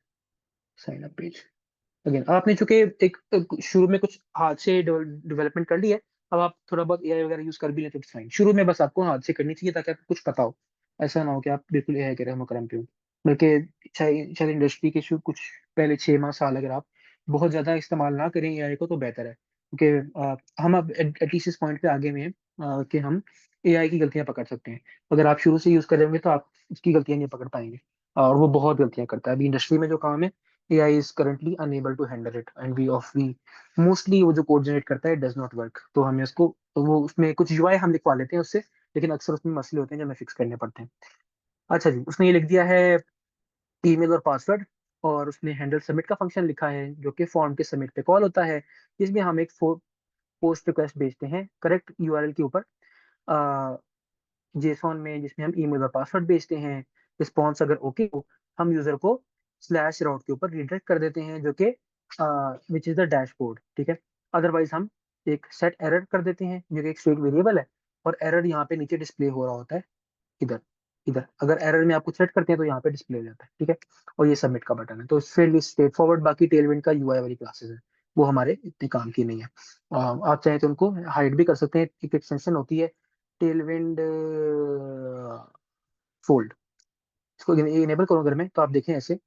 साइन अप पेज। अगेन आपने चूंकि एक शुरू में कुछ हाथ से डेवलपमेंट कर ली है, अब आप थोड़ा बहुत एआई वगैरह यूज कर भी लेते तो फाइन, शुरू में बस आपको हाथ से करनी चाहिए ताकि आपको कुछ पता हो। ऐसा ना हो कि आप बिल्कुल एआई के रहम करम पे हो। बल्कि शायद शायद इंडस्ट्री के कुछ पहले 6 माह साल अगर आप बहुत ज्यादा इस्तेमाल ना करें एआई को तो बेहतर है, क्योंकि हम अब एटलीस्ट इस पॉइंट पे आगे में हैं कि हम एआई की गलतियां पकड़ सकते हैं। अगर आप शुरू से यूज कर रहे होंगे तो आप उसकी गलतियां नहीं पकड़ पाएंगे, और वो बहुत गलतियां करता है। अभी इंडस्ट्री में जो काम है, AI is currently unable to handle it and we mostly वो जो कोड जनरेट करता है डज नॉट वर्क, तो हमें उसको, तो वो उसमें कुछ यूआई हम लिखवा लेते हैं उससे, लेकिन अक्सर उसमें मसले होते हैं जो हमें फिक्स करने पड़ते हैं। अच्छा जी, उसने ये लिख दिया है ईमेल और पासवर्ड, और उसने हैंडल सबमिट का फंक्शन लिखा है जो कि फॉर्म के सबमिट पे कॉल होता है, जिसमें हम एक पोस्ट रिक्वेस्ट भेजते हैं करेक्ट यूआरएल के ऊपर जेसॉन में, जिसमें हम ईमेल और पासवर्ड भेजते हैं। रिस्पॉन्स अगर ओके हो, हम यूजर को स्लैश राउट के ऊपर रिडायरेक्ट कर देते हैं, जो कि विच इज द डैशबोर्ड, ठीक है। अदरवाइज हम एक सेट एरर कर देते हैं जो कि एक स्ट्रिंग वेरिएबल है, और एरर यहाँ पे नीचे डिस्प्ले हो रहा होता है, इधर, इधर अगर एरर में आपको सेट करते हैं तो यहाँ पे डिस्प्ले हो जाता है, ठीक है। और ये सबमिट का बटन है, तो फेयरली स्ट्रेट फॉरवर्ड। बाकी टेलविंड का यूआई वाली क्लासेस है, वो हमारे इतने काम की नहीं है। आप चाहें तो उनको हाइड भी कर सकते हैं, एक एक्सटेंशन होती है टेलविंड फोल्ड, इसको इनेबल करो अगर मैं, तो आप देखें ऐसे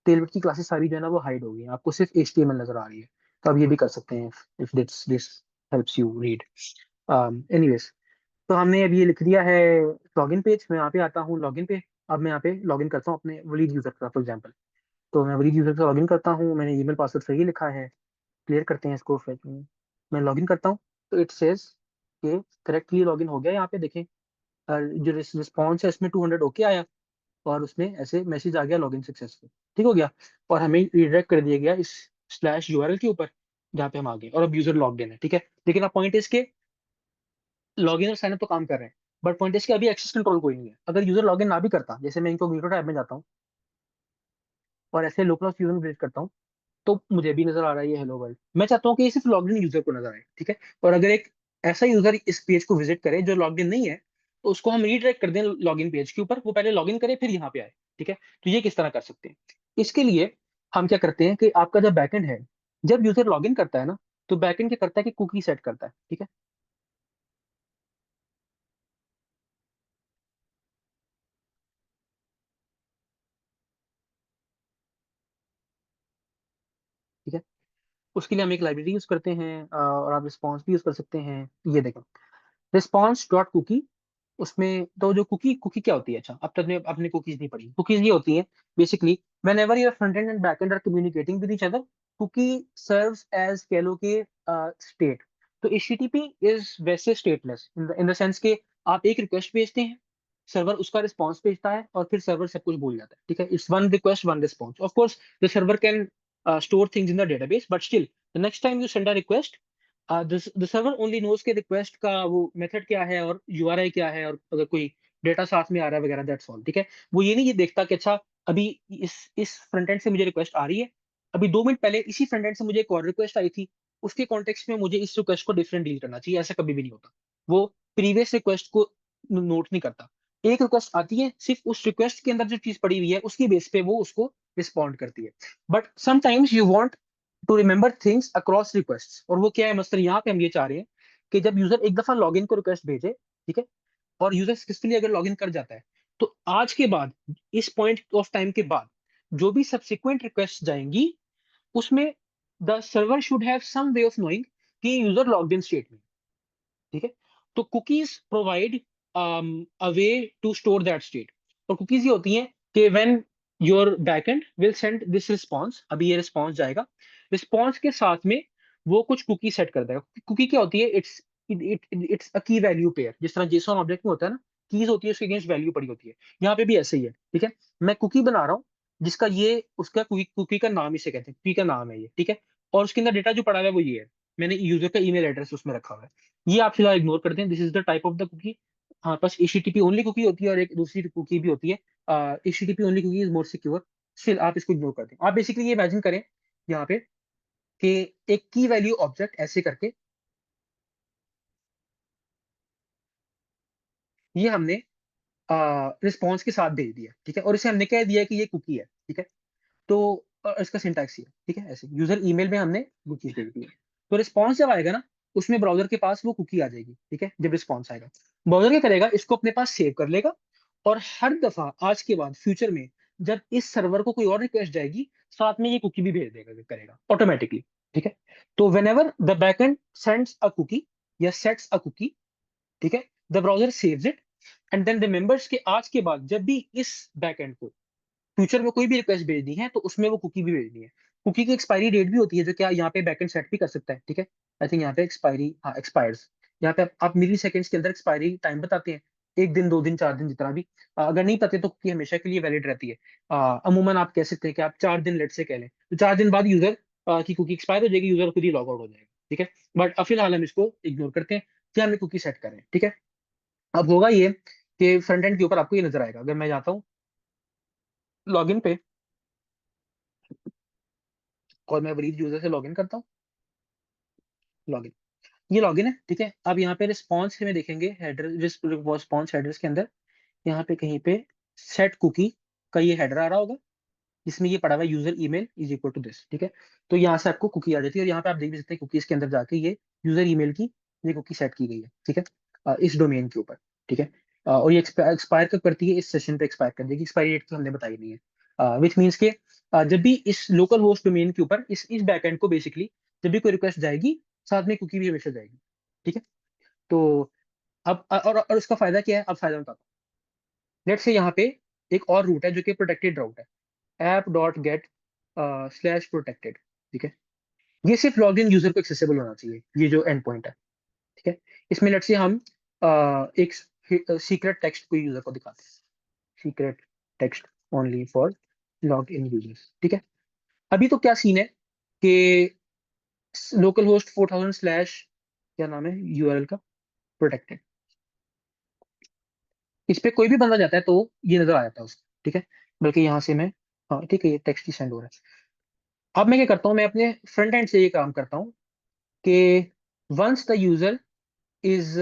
टेलविंड की क्लासेस सारी जो है ना वो हाइड हो गई हैं, आपको सिर्फ HTML नजर आ रही है। तो आप ये भी कर सकते हैं if this helps you read. Anyways, तो हमने अब ये लिख दिया है लॉगिन पेज। मैं यहाँ पे आता हूँ लॉगिन पे। अब मैं यहाँ पे लॉगिन करता हूँ अपने वलीद यूजर का फॉर एग्जाम्पल। तो मैं वलीद यूजर से लॉगिन करता हूँ, मैंने ईमेल पासवर्ड सही लिखा है, क्लियर करते हैं इसको फिर। मैं लॉगिन करता हूँ, तो इट सेज कि करेक्टली लॉगिन हो गया। यहाँ पे देखें जो रिस्पॉन्स है इसमें 200 ओके आया, और उसमें ऐसे मैसेज आ गया लॉगिन सक्सेसफुल, ठीक हो गया। और हमें रिडायरेक्ट कर दिया गया इस स्लैश यूआरएल के ऊपर जहाँ पे हम आ गए, और अब यूजर लॉग्ड इन है, ठीक है। लेकिन अब पॉइंट इसके लॉगिन और साइनअप तो काम कर रहे हैं, बट पॉइंट इसके अभी एक्सेस कंट्रोल कोई नहीं है। अगर यूजर लॉगिन ना भी करता, जैसे मैं इनकॉग्निटो टैब में जाता हूँ और ऐसे लोकल यूजर में विजिट करता हूँ, तो मुझे भी नजर आ रहा है ये हेलो वर्ल्ड। मैं चाहता हूँ कि ये सिर्फ लॉग्ड इन यूजर को नजर आए, ठीक है। और अगर एक ऐसा यूजर इस पेज को विजिट करे जो लॉग्ड इन नहीं है, तो उसको हम रीडायरेक्ट कर दें लॉगिन पेज के ऊपर, वो पहले लॉगिन करे फिर यहाँ पे आए, ठीक है। तो ये किस तरह कर सकते हैं, इसके लिए हम क्या करते हैं कि आपका जब बैकएंड है, जब यूजर लॉगिन करता है ना, तो बैकएंड क्या करता है कि कुकी सेट करता है, ठीक है। ठीक है, उसके लिए हम एक लाइब्रेरी यूज करते हैं, और आप रिस्पॉन्स भी यूज कर सकते हैं। ये देखें रिस्पॉन्स डॉट कुकी, उसमें तो जो कुकी कुकी क्या होती है, अच्छा अब तक ने आपने कुकीज नहीं पढ़ी। कुकीज ये होती है basically whenever your front end back end are communicating with each other, cookie serves as कह लो के स्टेट। तो HTTP इज वैसे स्टेटलेस इन द सेंस के आप एक रिक्वेस्ट भेजते हैं, सर्वर उसका रिस्पॉन्स भेजता है, और फिर सर्वर सब कुछ भूल जाता है, ठीक है। It's one request one response, of course the server can store things in the database, but still the next time you send a request, the server only knows के रिक्वेस्ट का वो मेथड क्या है और यूआरआई क्या है, और अगर कोई डेटा साथ में आ रहा है वगैरह, दैट्स ऑल, ठीक है। वो ये नहीं ये देखता कि अच्छा अभी इस फ्रंट एंड से मुझे रिक्वेस्ट आ रही है, अभी 2 मिनट पहले इसी फ्रंट एंड से मुझे एक और रिक्वेस्ट आई थी, उसके कॉन्टेक्स्ट में मुझे इस रिक्वेस्ट को डिफरेंट डील करना चाहिए, ऐसा कभी भी नहीं होता। वो प्रीवियस रिक्वेस्ट को नोट नहीं करता। एक रिक्वेस्ट आती है, सिर्फ उस रिक्वेस्ट के अंदर जो चीज पड़ी हुई है उसकी बेस पे वो उसको रिस्पॉन्ड करती है। But sometimes you want to remember things across request, और वो क्या है मसला यहाँ पे हम ये चाह रहे हैं कि जब यूजर एक दफा लॉगिन को रिक्वेस्ट भेजे, ठीक है, और यूजर सक्सेसफुली अगर लॉगिन कर जाता है, तो आज के बाद, इस पॉइंट ऑफ टाइम के बाद, जो भी सब्सिक्वेंट रिक्वेस्ट जाएंगी उसमें the server should have some way of knowing कि यूजर लॉग्ड इन स्टेट में, ठीक है। तो cookies provide a way to store that state, और कुकीज ये होती हैं कि when your backend will send this response, अभी ये रिस्पॉन्स जाएगा, रिस्पॉन्स के साथ में वो कुछ कुकी सेट कर देगा। कुकी क्या होती है, इट्स अ की वैल्यू पेयर, जिस तरह जेसॉन ऑब्जेक्ट में होता है ना, कीज होती है उसके अगेंस्ट वैल्यू पड़ी होती है। यहाँ पे भी ऐसे ही है, ठीक है। मैं कुकी बना रहा हूँ जिसका ये उसका कुकी कुकी का नाम इसे कहते हैं, कुकी का नाम है ये, ठीक है। और उसके अंदर डेटा जो पड़ा हुआ है वो ये है, मैंने यूजर का ईमेल एड्रेस उसमें रखा हुआ है। ये आप फिलहाल इग्नोर कर दें, this is the type of the cookie. हाँ, बस एचटीटीपी ओनली कुकी होती है और एक दूसरी कुकी भी होती है, HTTP only cookie is more secure. स्टिल आप इसको इग्नोर कर दें। आप बेसिकली ये इमेजिन करें यहाँ पे कि एक की वैल्यू ऑब्जेक्ट ऐसे करके ये हमने रिस्पॉन्स के साथ भेज दिया, ठीक है। और इसे हमने कह दिया कि ये कुकी है, ठीक है। तो इसका सिंटैक्स ये है, ठीक है। ऐसे यूजर ईमेल में हमने कुकी भेज दी है। तो रिस्पॉन्स जब आएगा ना, उसमें ब्राउजर के पास वो कुकी आ जाएगी, ठीक है। जब रिस्पॉन्स आएगा, ब्राउजर क्या करेगा, इसको अपने पास सेव कर लेगा। और हर दफा आज के बाद फ्यूचर में जब इस सर्वर को कोई और रिक्वेस्ट जाएगी, साथ में ये कुकी भी भेज देगा, करेगा ऑटोमेटिकली, ठीक है। तो whenever the backend sends a cookie या सेट्स अ कुकी, ठीक है, the browser saves it and then remembers कि आज के बाद जब भी इस बैकएंड को फ्यूचर में कोई भी रिक्वेस्ट भेजनी है तो उसमें वो कुकी भी भेजनी है। कुकी की एक्सपायरी डेट भी होती है जो क्या यहाँ पे बैकएंड सेट भी कर सकता है, ठीक है। आई थिंक यहाँ पे एक्सपायरी, हाँ एक्सपायर्स, यहाँ पे आप मिली सेकंड्स के अंदर एक्सपायरी टाइम बताते हैं, 1 दिन 2 दिन 4 दिन जितना भी। अगर नहीं पते तो कुकी हमेशा के लिए वैलिड रहती है। अमूमन आप कह सकते हैं कि आप 4 दिन लेट से कह लें, तो 4 दिन बाद यूजर की कुकी एक्सपायर हो जाएगी, यूजर खुद ही लॉग आउट हो जाएगा, ठीक है। बट फिलहाल हम इसको इग्नोर करते हैं कि हमें कुकी सेट करें, ठीक है। अब होगा ये कि फ्रंट एंड के ऊपर आपको ये नजर आएगा, अगर मैं जाता हूँ लॉगिन पे और मैं वरीद यूजर से लॉगिन करता हूँ, लॉगिन, ये लॉगिन है, ठीक है। अब यहाँ पे रिस्पॉन्स में देखेंगे हेडर, रिस्पॉन्स हेडर्स के अंदर यहाँ पे कहीं पे सेट कुकी का ये हेडर आ रहा होगा, जिसमें ये पड़ा हुआ है user email is equal to this, ठीक है। तो यहाँ से आपको कुकी आ जाती है और यहाँ पे आप देख भी सकते हैं कुकीज के अंदर जाके ये यूजर ईमेल की ये कुकी सेट की गई है, ठीक है, इस डोमेन के ऊपर, ठीक है। और ये एक्सपायर कब करती है, इस सेशन पे एक्सपायर कर देगी, एक्सपायरी डेट तो हमने बताई नहीं है। विच मीन्स के जब भी इस लोकल होस्ट डोमेन के ऊपर इस बैकएंड को बेसिकली जब भी कोई रिक्वेस्ट जाएगी, साथ में कुकी भी हमेशा जाएगी, ठीक है। तो अब और इसका फायदा क्या है, अब फायदा बताता हूँ। लेट्स से यहाँ पे एक और रूट है जो कि प्रोटेक्टेड रूट है, app dot gate slash protected, ठीक है। ये सिर्फ लॉग इन यूजर को एक्सेसिबल होना चाहिए, ये जो एंड पॉइंट है, ठीक है। इसमें लेट्स से हम एक सीक्रेट टेक्स्ट को यूजर को दिखाते हैं, secret text only for log in users, ठीक है। अभी तो क्या सीन है कि लोकल होस्ट 4000 स्लैश क्या नाम है यूआरएल का, प्रोटेक्टेड, इस पे कोई भी बंदा जाता है तो ये नजर आ जाता है उसको, ठीक है। बल्कि यहाँ से मैं, हाँ ठीक है, ये टेक्स्ट ही सेंड हो रहा है। अब मैं क्या करता हूँ, मैं अपने फ्रंट एंड से ये काम करता हूँ कि वंस द यूजर इज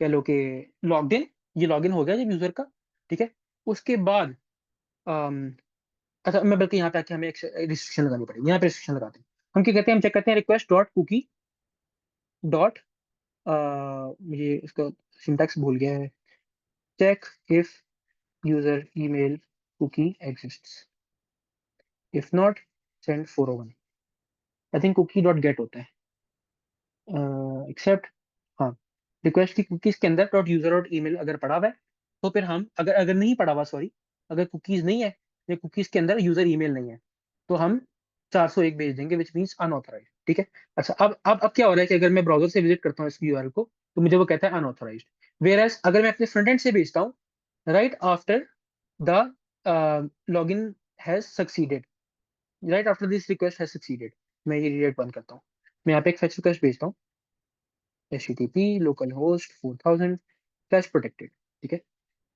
कह लो कि लॉग्ड इन, ये लॉगिन हो गया जब यूजर का, ठीक है। उसके बाद अच्छा, मैं बल्कि यहाँ पे आके हमें एक रिस्ट्रिक्शन लगानी पड़ेगी, यहाँ पे रिस्ट्रिक्शन लगाते हैं। हम क्या कहते हैं, हम चेक करते हैं रिक्वेस्ट डॉट कुकी डॉट, मुझे इसका सिंटैक्स भूल गया है, check if user email cookie exists, if not send 401। I think cookie dot get होता है, एक्सेप्ट, हाँ, रिक्वेस्ट की कुकीज के अंदर डॉट यूजर डॉट ईमेल अगर पड़ा हुआ है तो फिर हम, अगर अगर नहीं पड़ा हुआ, सॉरी, अगर कुकीज नहीं है या कुकीज के अंदर यूजर ईमेल नहीं है तो हम 401 भेज देंगे, विच मीन्स अनऑथराइज्ड, ठीक है। अच्छा, अब क्या हो रहा है कि अगर मैं ब्राउजर से विजिट करता हूँ इस यूआरएल को तो मुझे वो कहता है अनऑथराइज्ड। वेयर एज अगर मैं अपने फ्रंट एंड से भेजता हूँ, right after the login has succeeded, right after this request has succeeded, मैं ये रिडायरेक्ट बंद करता हूँ। मैं यहाँ पे एक फेच रिक्वेस्ट भेजता हूँ, HTTP local host 4000 slash protected, ठीक है।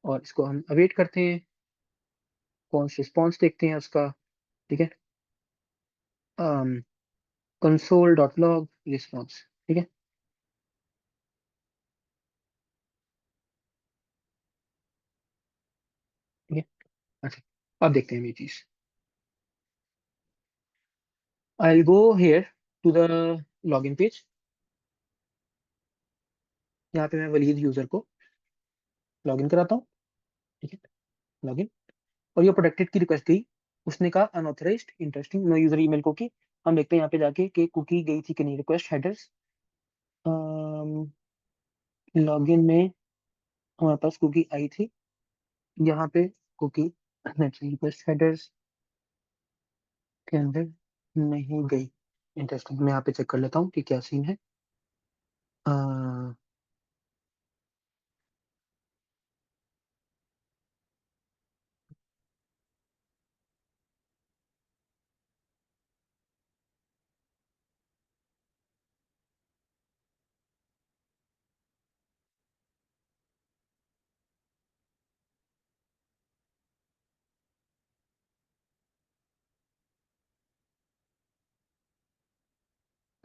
और इसको हम अवेट करते हैं, कौन सा रिस्पॉन्स देखते हैं उसका, ठीक है। कंसोल डॉट लॉग रिस्पॉन्स, ठीक है, ठीक है। अच्छा, अब देखते हैं ये चीज, I go here to the login page, यहाँ पे मैं वलीद यूजर को लॉगिन कराता हूँ, ठीक है, लॉगिन। और ये प्रोटेक्टेड की रिक्वेस्ट गई, उसने कहा unauthorized, interesting, no user email cookie. हम देखते हैं यहाँ पे जाके कि कुकी गई थी कि नहीं, रिक्वेस्ट हेडर्स, लॉगिन में हमारे पास कुकी आई थी, यहाँ पे कुकी नेचुरल रिक्वेस्ट हेडर्स के अंदर नहीं गई, इंटरेस्टिंग। मैं यहाँ पे चेक कर लेता हूँ कि क्या सीन है।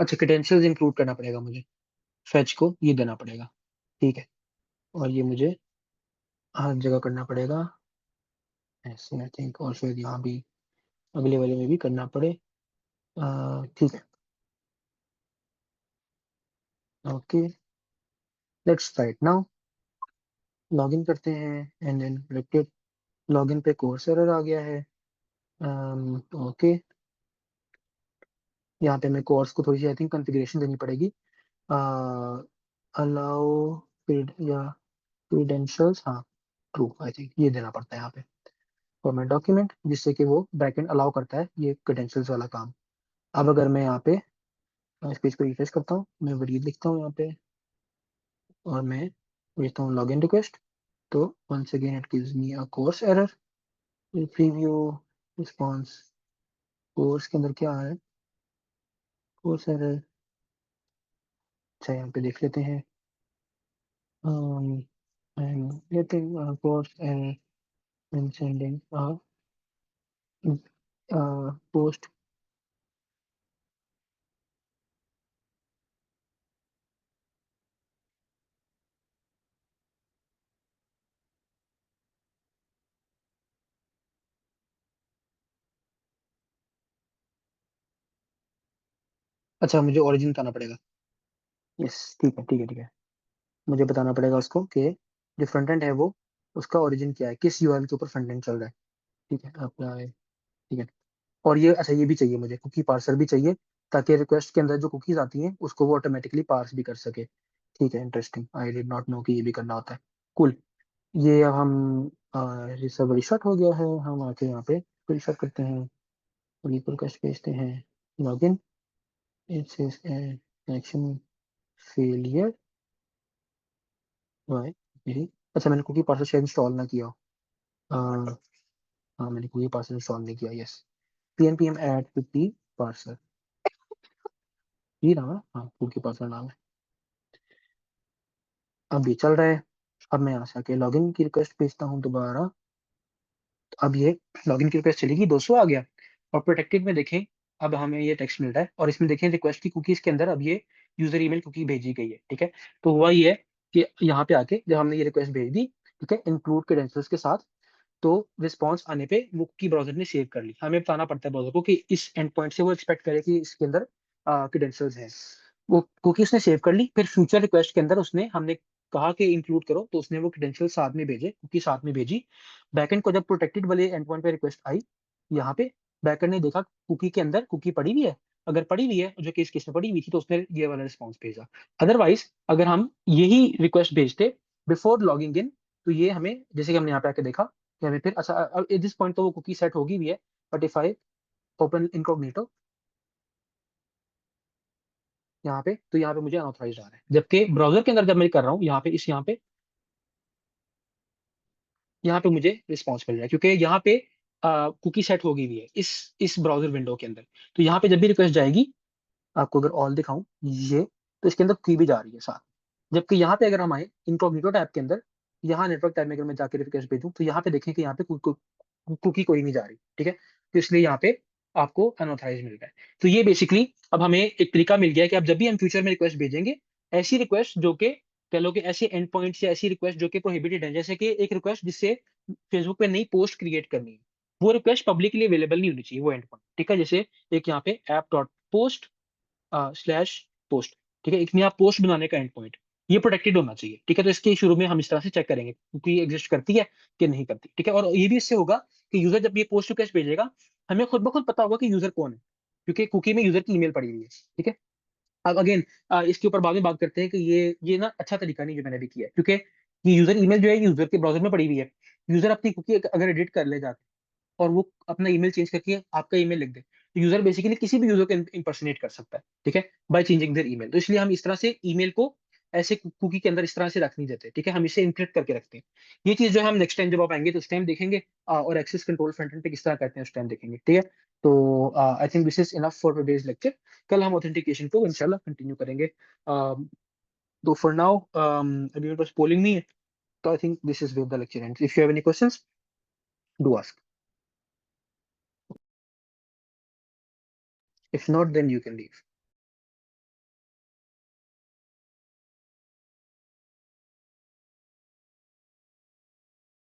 अच्छा, क्रेडेंशियल्स इंक्लूड करना पड़ेगा मुझे, फेच को ये देना पड़ेगा, ठीक है। और ये मुझे हर जगह करना पड़ेगा ऐसे, आई थिंक, और फिर यहाँ भी अगले वाले में भी करना पड़े, ठीक है। Okay, let's start now. Login करते हैं एंड देन रिलेक्टेड, लॉगिन पे कोर्स एरर आ गया है। ओके, यहाँ पे मैं कोर्स को थोड़ी सी आई थिंक कॉन्फ़िगरेशन देनी पड़ेगी। अलाउ या क्रीडेंशियल्स, हाँ ट्रू, आई थिंक ये देना पड़ता है यहाँ पे फॉर्मेट डॉक्यूमेंट, जिससे कि वो बैकएंड अलाउ करता है ये क्रेडेंशियल्स वाला काम। अब अगर मैं यहाँ पे इस पेज को रिफ्रेश करता हूँ, मैं वरीड लिखता हूँ यहाँ पे और मैं भेजता हूँ लॉगिन रिक्वेस्ट, तो once again it gives me a CORS error. Preview response, CORS के अंदर क्या है, कोर्स एरर। अच्छा, यहाँ पे देख लेते हैं। I'm getting a course error when sending a post। अच्छा, मुझे ओरिजिन बताना पड़ेगा। यस, ठीक है, ठीक है, ठीक है। मुझे बताना पड़ेगा उसको कि जो फ्रंट एंड है वो, उसका ओरिजिन क्या है, किस यूआरएल के ऊपर फ्रंट एंड चल रहा है। ठीक है, अप्लाई, ठीक है। और ये, अच्छा, ये भी चाहिए मुझे, कुकी पार्सर भी चाहिए, ताकि रिक्वेस्ट के अंदर जो कुकीज आती हैं उसको वो ऑटोमेटिकली पार्स भी कर सके। ठीक है, interesting, I did not know कि ये भी करना होता है। कुल, ये अब हम ये सब रिसेट हो गया है, हम आके यहाँ पे रिसेट करते हैं, रिक्वेस्ट भेजते हैं, login, it says connection failure, why, अच्छा, मैंने कुकी पार्सर शायद इंस्टॉल ना किया हो। अ, हाँ, मैंने कुकी पार्सर इंस्टॉल नहीं किया, yes. pnpm add cookie parser, ये नाम है, हाँ, कुकी पार्सर नाम है। अब ये चल रहा है। अब मैं यहाँ से आके लॉगिन की रिक्वेस्ट भेजता हूँ दोबारा, तो अब ये लॉगिन की रिक्वेस्ट चलेगी, 200 आ गया। और प्रोटेक्टेड में देखें, अब हमें ये टेक्स्ट मिल रहा है, और इसमें देखें रिक्वेस्ट की कुकीज के अंदर अब ये यूजर ईमेल कुकी भेजी गई है, ठीक है। तो हुआ ये है कि यहाँ पे आके जब हमने ये रिक्वेस्ट भेज दी, ठीक है, इंक्लूड क्रेडेंशियल्स के साथ, तो रिस्पॉन्स आने पे वो की ब्राउजर ने सेव कर ली। हमें बताना पड़ता है ब्राउजर को कि इस एंड पॉइंट से वो एक्सपेक्ट करे कि इसके अंदर क्रेडेंशियल्स हैं। वो कुकी उसने सेव कर ली, फिर फ्यूचर रिक्वेस्ट के अंदर उसने, हमने कहा कि इंक्लूड करो, तो उसने वो क्रेडेंशियल साथ में भेजे, कुकी साथ में भेजी। बैकएंड को जब प्रोटेक्टेड वाले एंड पॉइंट पे रिक्वेस्ट आई, यहाँ पे बैकएंड ने देखा कुकी के अंदर कुकी पड़ी हुई है, अगर पड़ी हुई है, जो कि इस केस में पड़ी हुई थी, तो उसने ये वाला रिस्पॉन्स भेजा। अदरवाइज अगर हम यही रिक्वेस्ट भेजते बिफोर लॉगिंग इन, तो ये हमें, जैसे कि हमने यहाँ पे आके देखा कि हमें फिर, अच्छा, अब एट दिस पॉइंट तो वो कुकी सेट होगी भी है, but if I open incognito यहाँ पे, तो यहाँ पे मुझे अनऑथराइज्ड आ रहा है, जबकि ब्राउजर के अंदर जब मैं कर रहा हूँ, यहाँ पे मुझे रिस्पॉन्स मिल रहा है, क्योंकि यहाँ पे कुकी सेट होगी भी है इस ब्राउजर विंडो के अंदर। तो यहाँ पे जब भी रिक्वेस्ट जाएगी, आपको अगर ऑल दिखाऊं ये, तो इसके अंदर की भी जा रही है साथ। जबकि यहाँ पे अगर हम आए इनकॉग्निटो टैब के अंदर, यहाँ नेटवर्क टैब में अगर मैं जाकर रिक्वेस्ट भेजूं, तो यहाँ पे देखें कि यहाँ पे कुकी कोई नहीं जा रही, ठीक है। तो इसलिए यहाँ पे आपको अनऑथराइज मिल रहा है। तो ये बेसिकली अब हमें एक तरीका मिल गया है कि अब जब भी हम फ्यूचर में रिक्वेस्ट भेजेंगे, ऐसी रिक्वेस्ट जो कि, कह लो कि ऐसे एंड पॉइंट या ऐसी रिक्वेस्ट जो कि प्रोहिबिटेड है, जैसे कि एक रिक्वेस्ट जिससे फेसबुक पे नई पोस्ट क्रिएट करनी है, वो रिक्वेस्ट पब्लिकली अवेलेबल नहीं होनी चाहिए, वो एंड पॉइंट, ठीक है। जैसे एक यहाँ पे app dot post slash post, ठीक है, एक नया पोस्ट बनाने का एंड पॉइंट, ये प्रोटेक्टेड होना चाहिए, ठीक है। तो इसके शुरू में हम इस तरह से चेक करेंगे क्योंकि एग्जिस्ट करती है कि नहीं करती, ठीक है। और ये भी इससे होगा कि यूजर जब ये पोस्ट रिक्वेस्ट भेजेगा, हमें खुद ब खुद पता होगा कि यूजर कौन है, क्योंकि कुकी में यूजर की ईमेल पड़ी हुई है, ठीक है। अब अगेन इसके ऊपर बाद में बात करते हैं कि ये ना अच्छा तरीका नहीं जो मैंने भी किया है, क्योंकि ये यूजर ईमेल जो है यूजर के ब्राउजर में पड़ी हुई है। यूजर अपनी कुकी अगर एडिट कर ले जाके, और वो अपना ईमेल चेंज करके आपका ईमेल लिख दे, तो यूजर बेसिकली किसी भी यूजर को इंपर्सोनेट कर सकता है, ठीक है, बाय चेंजिंग देयर ईमेल। तो इसलिए हम इस तरह से ईमेल को ऐसे कुकी के अंदर इस तरह से रख नहीं देते, ठीक है, हम इसे इंक्रिप्ट करके रखते हैं। ये चीज जो है हम नेक्स्ट टाइम जब आप आएंगे तो उस टाइम देखेंगे, और एक्सेस कंट्रोल फ्रंट एंड पे किस तरह करते हैं उस टाइम देखेंगे, ठीक है। तो I think this is enough for today's lecture. कल हम ऑथेंटिकेशन को इंशाल्लाह कंटिन्यू करेंगे। तो फॉर नाउ अभी मेरे पास पोलिंग नहीं है, तो I think this is where the lecture ends. If you have any questions, do ask, if not then you can leave.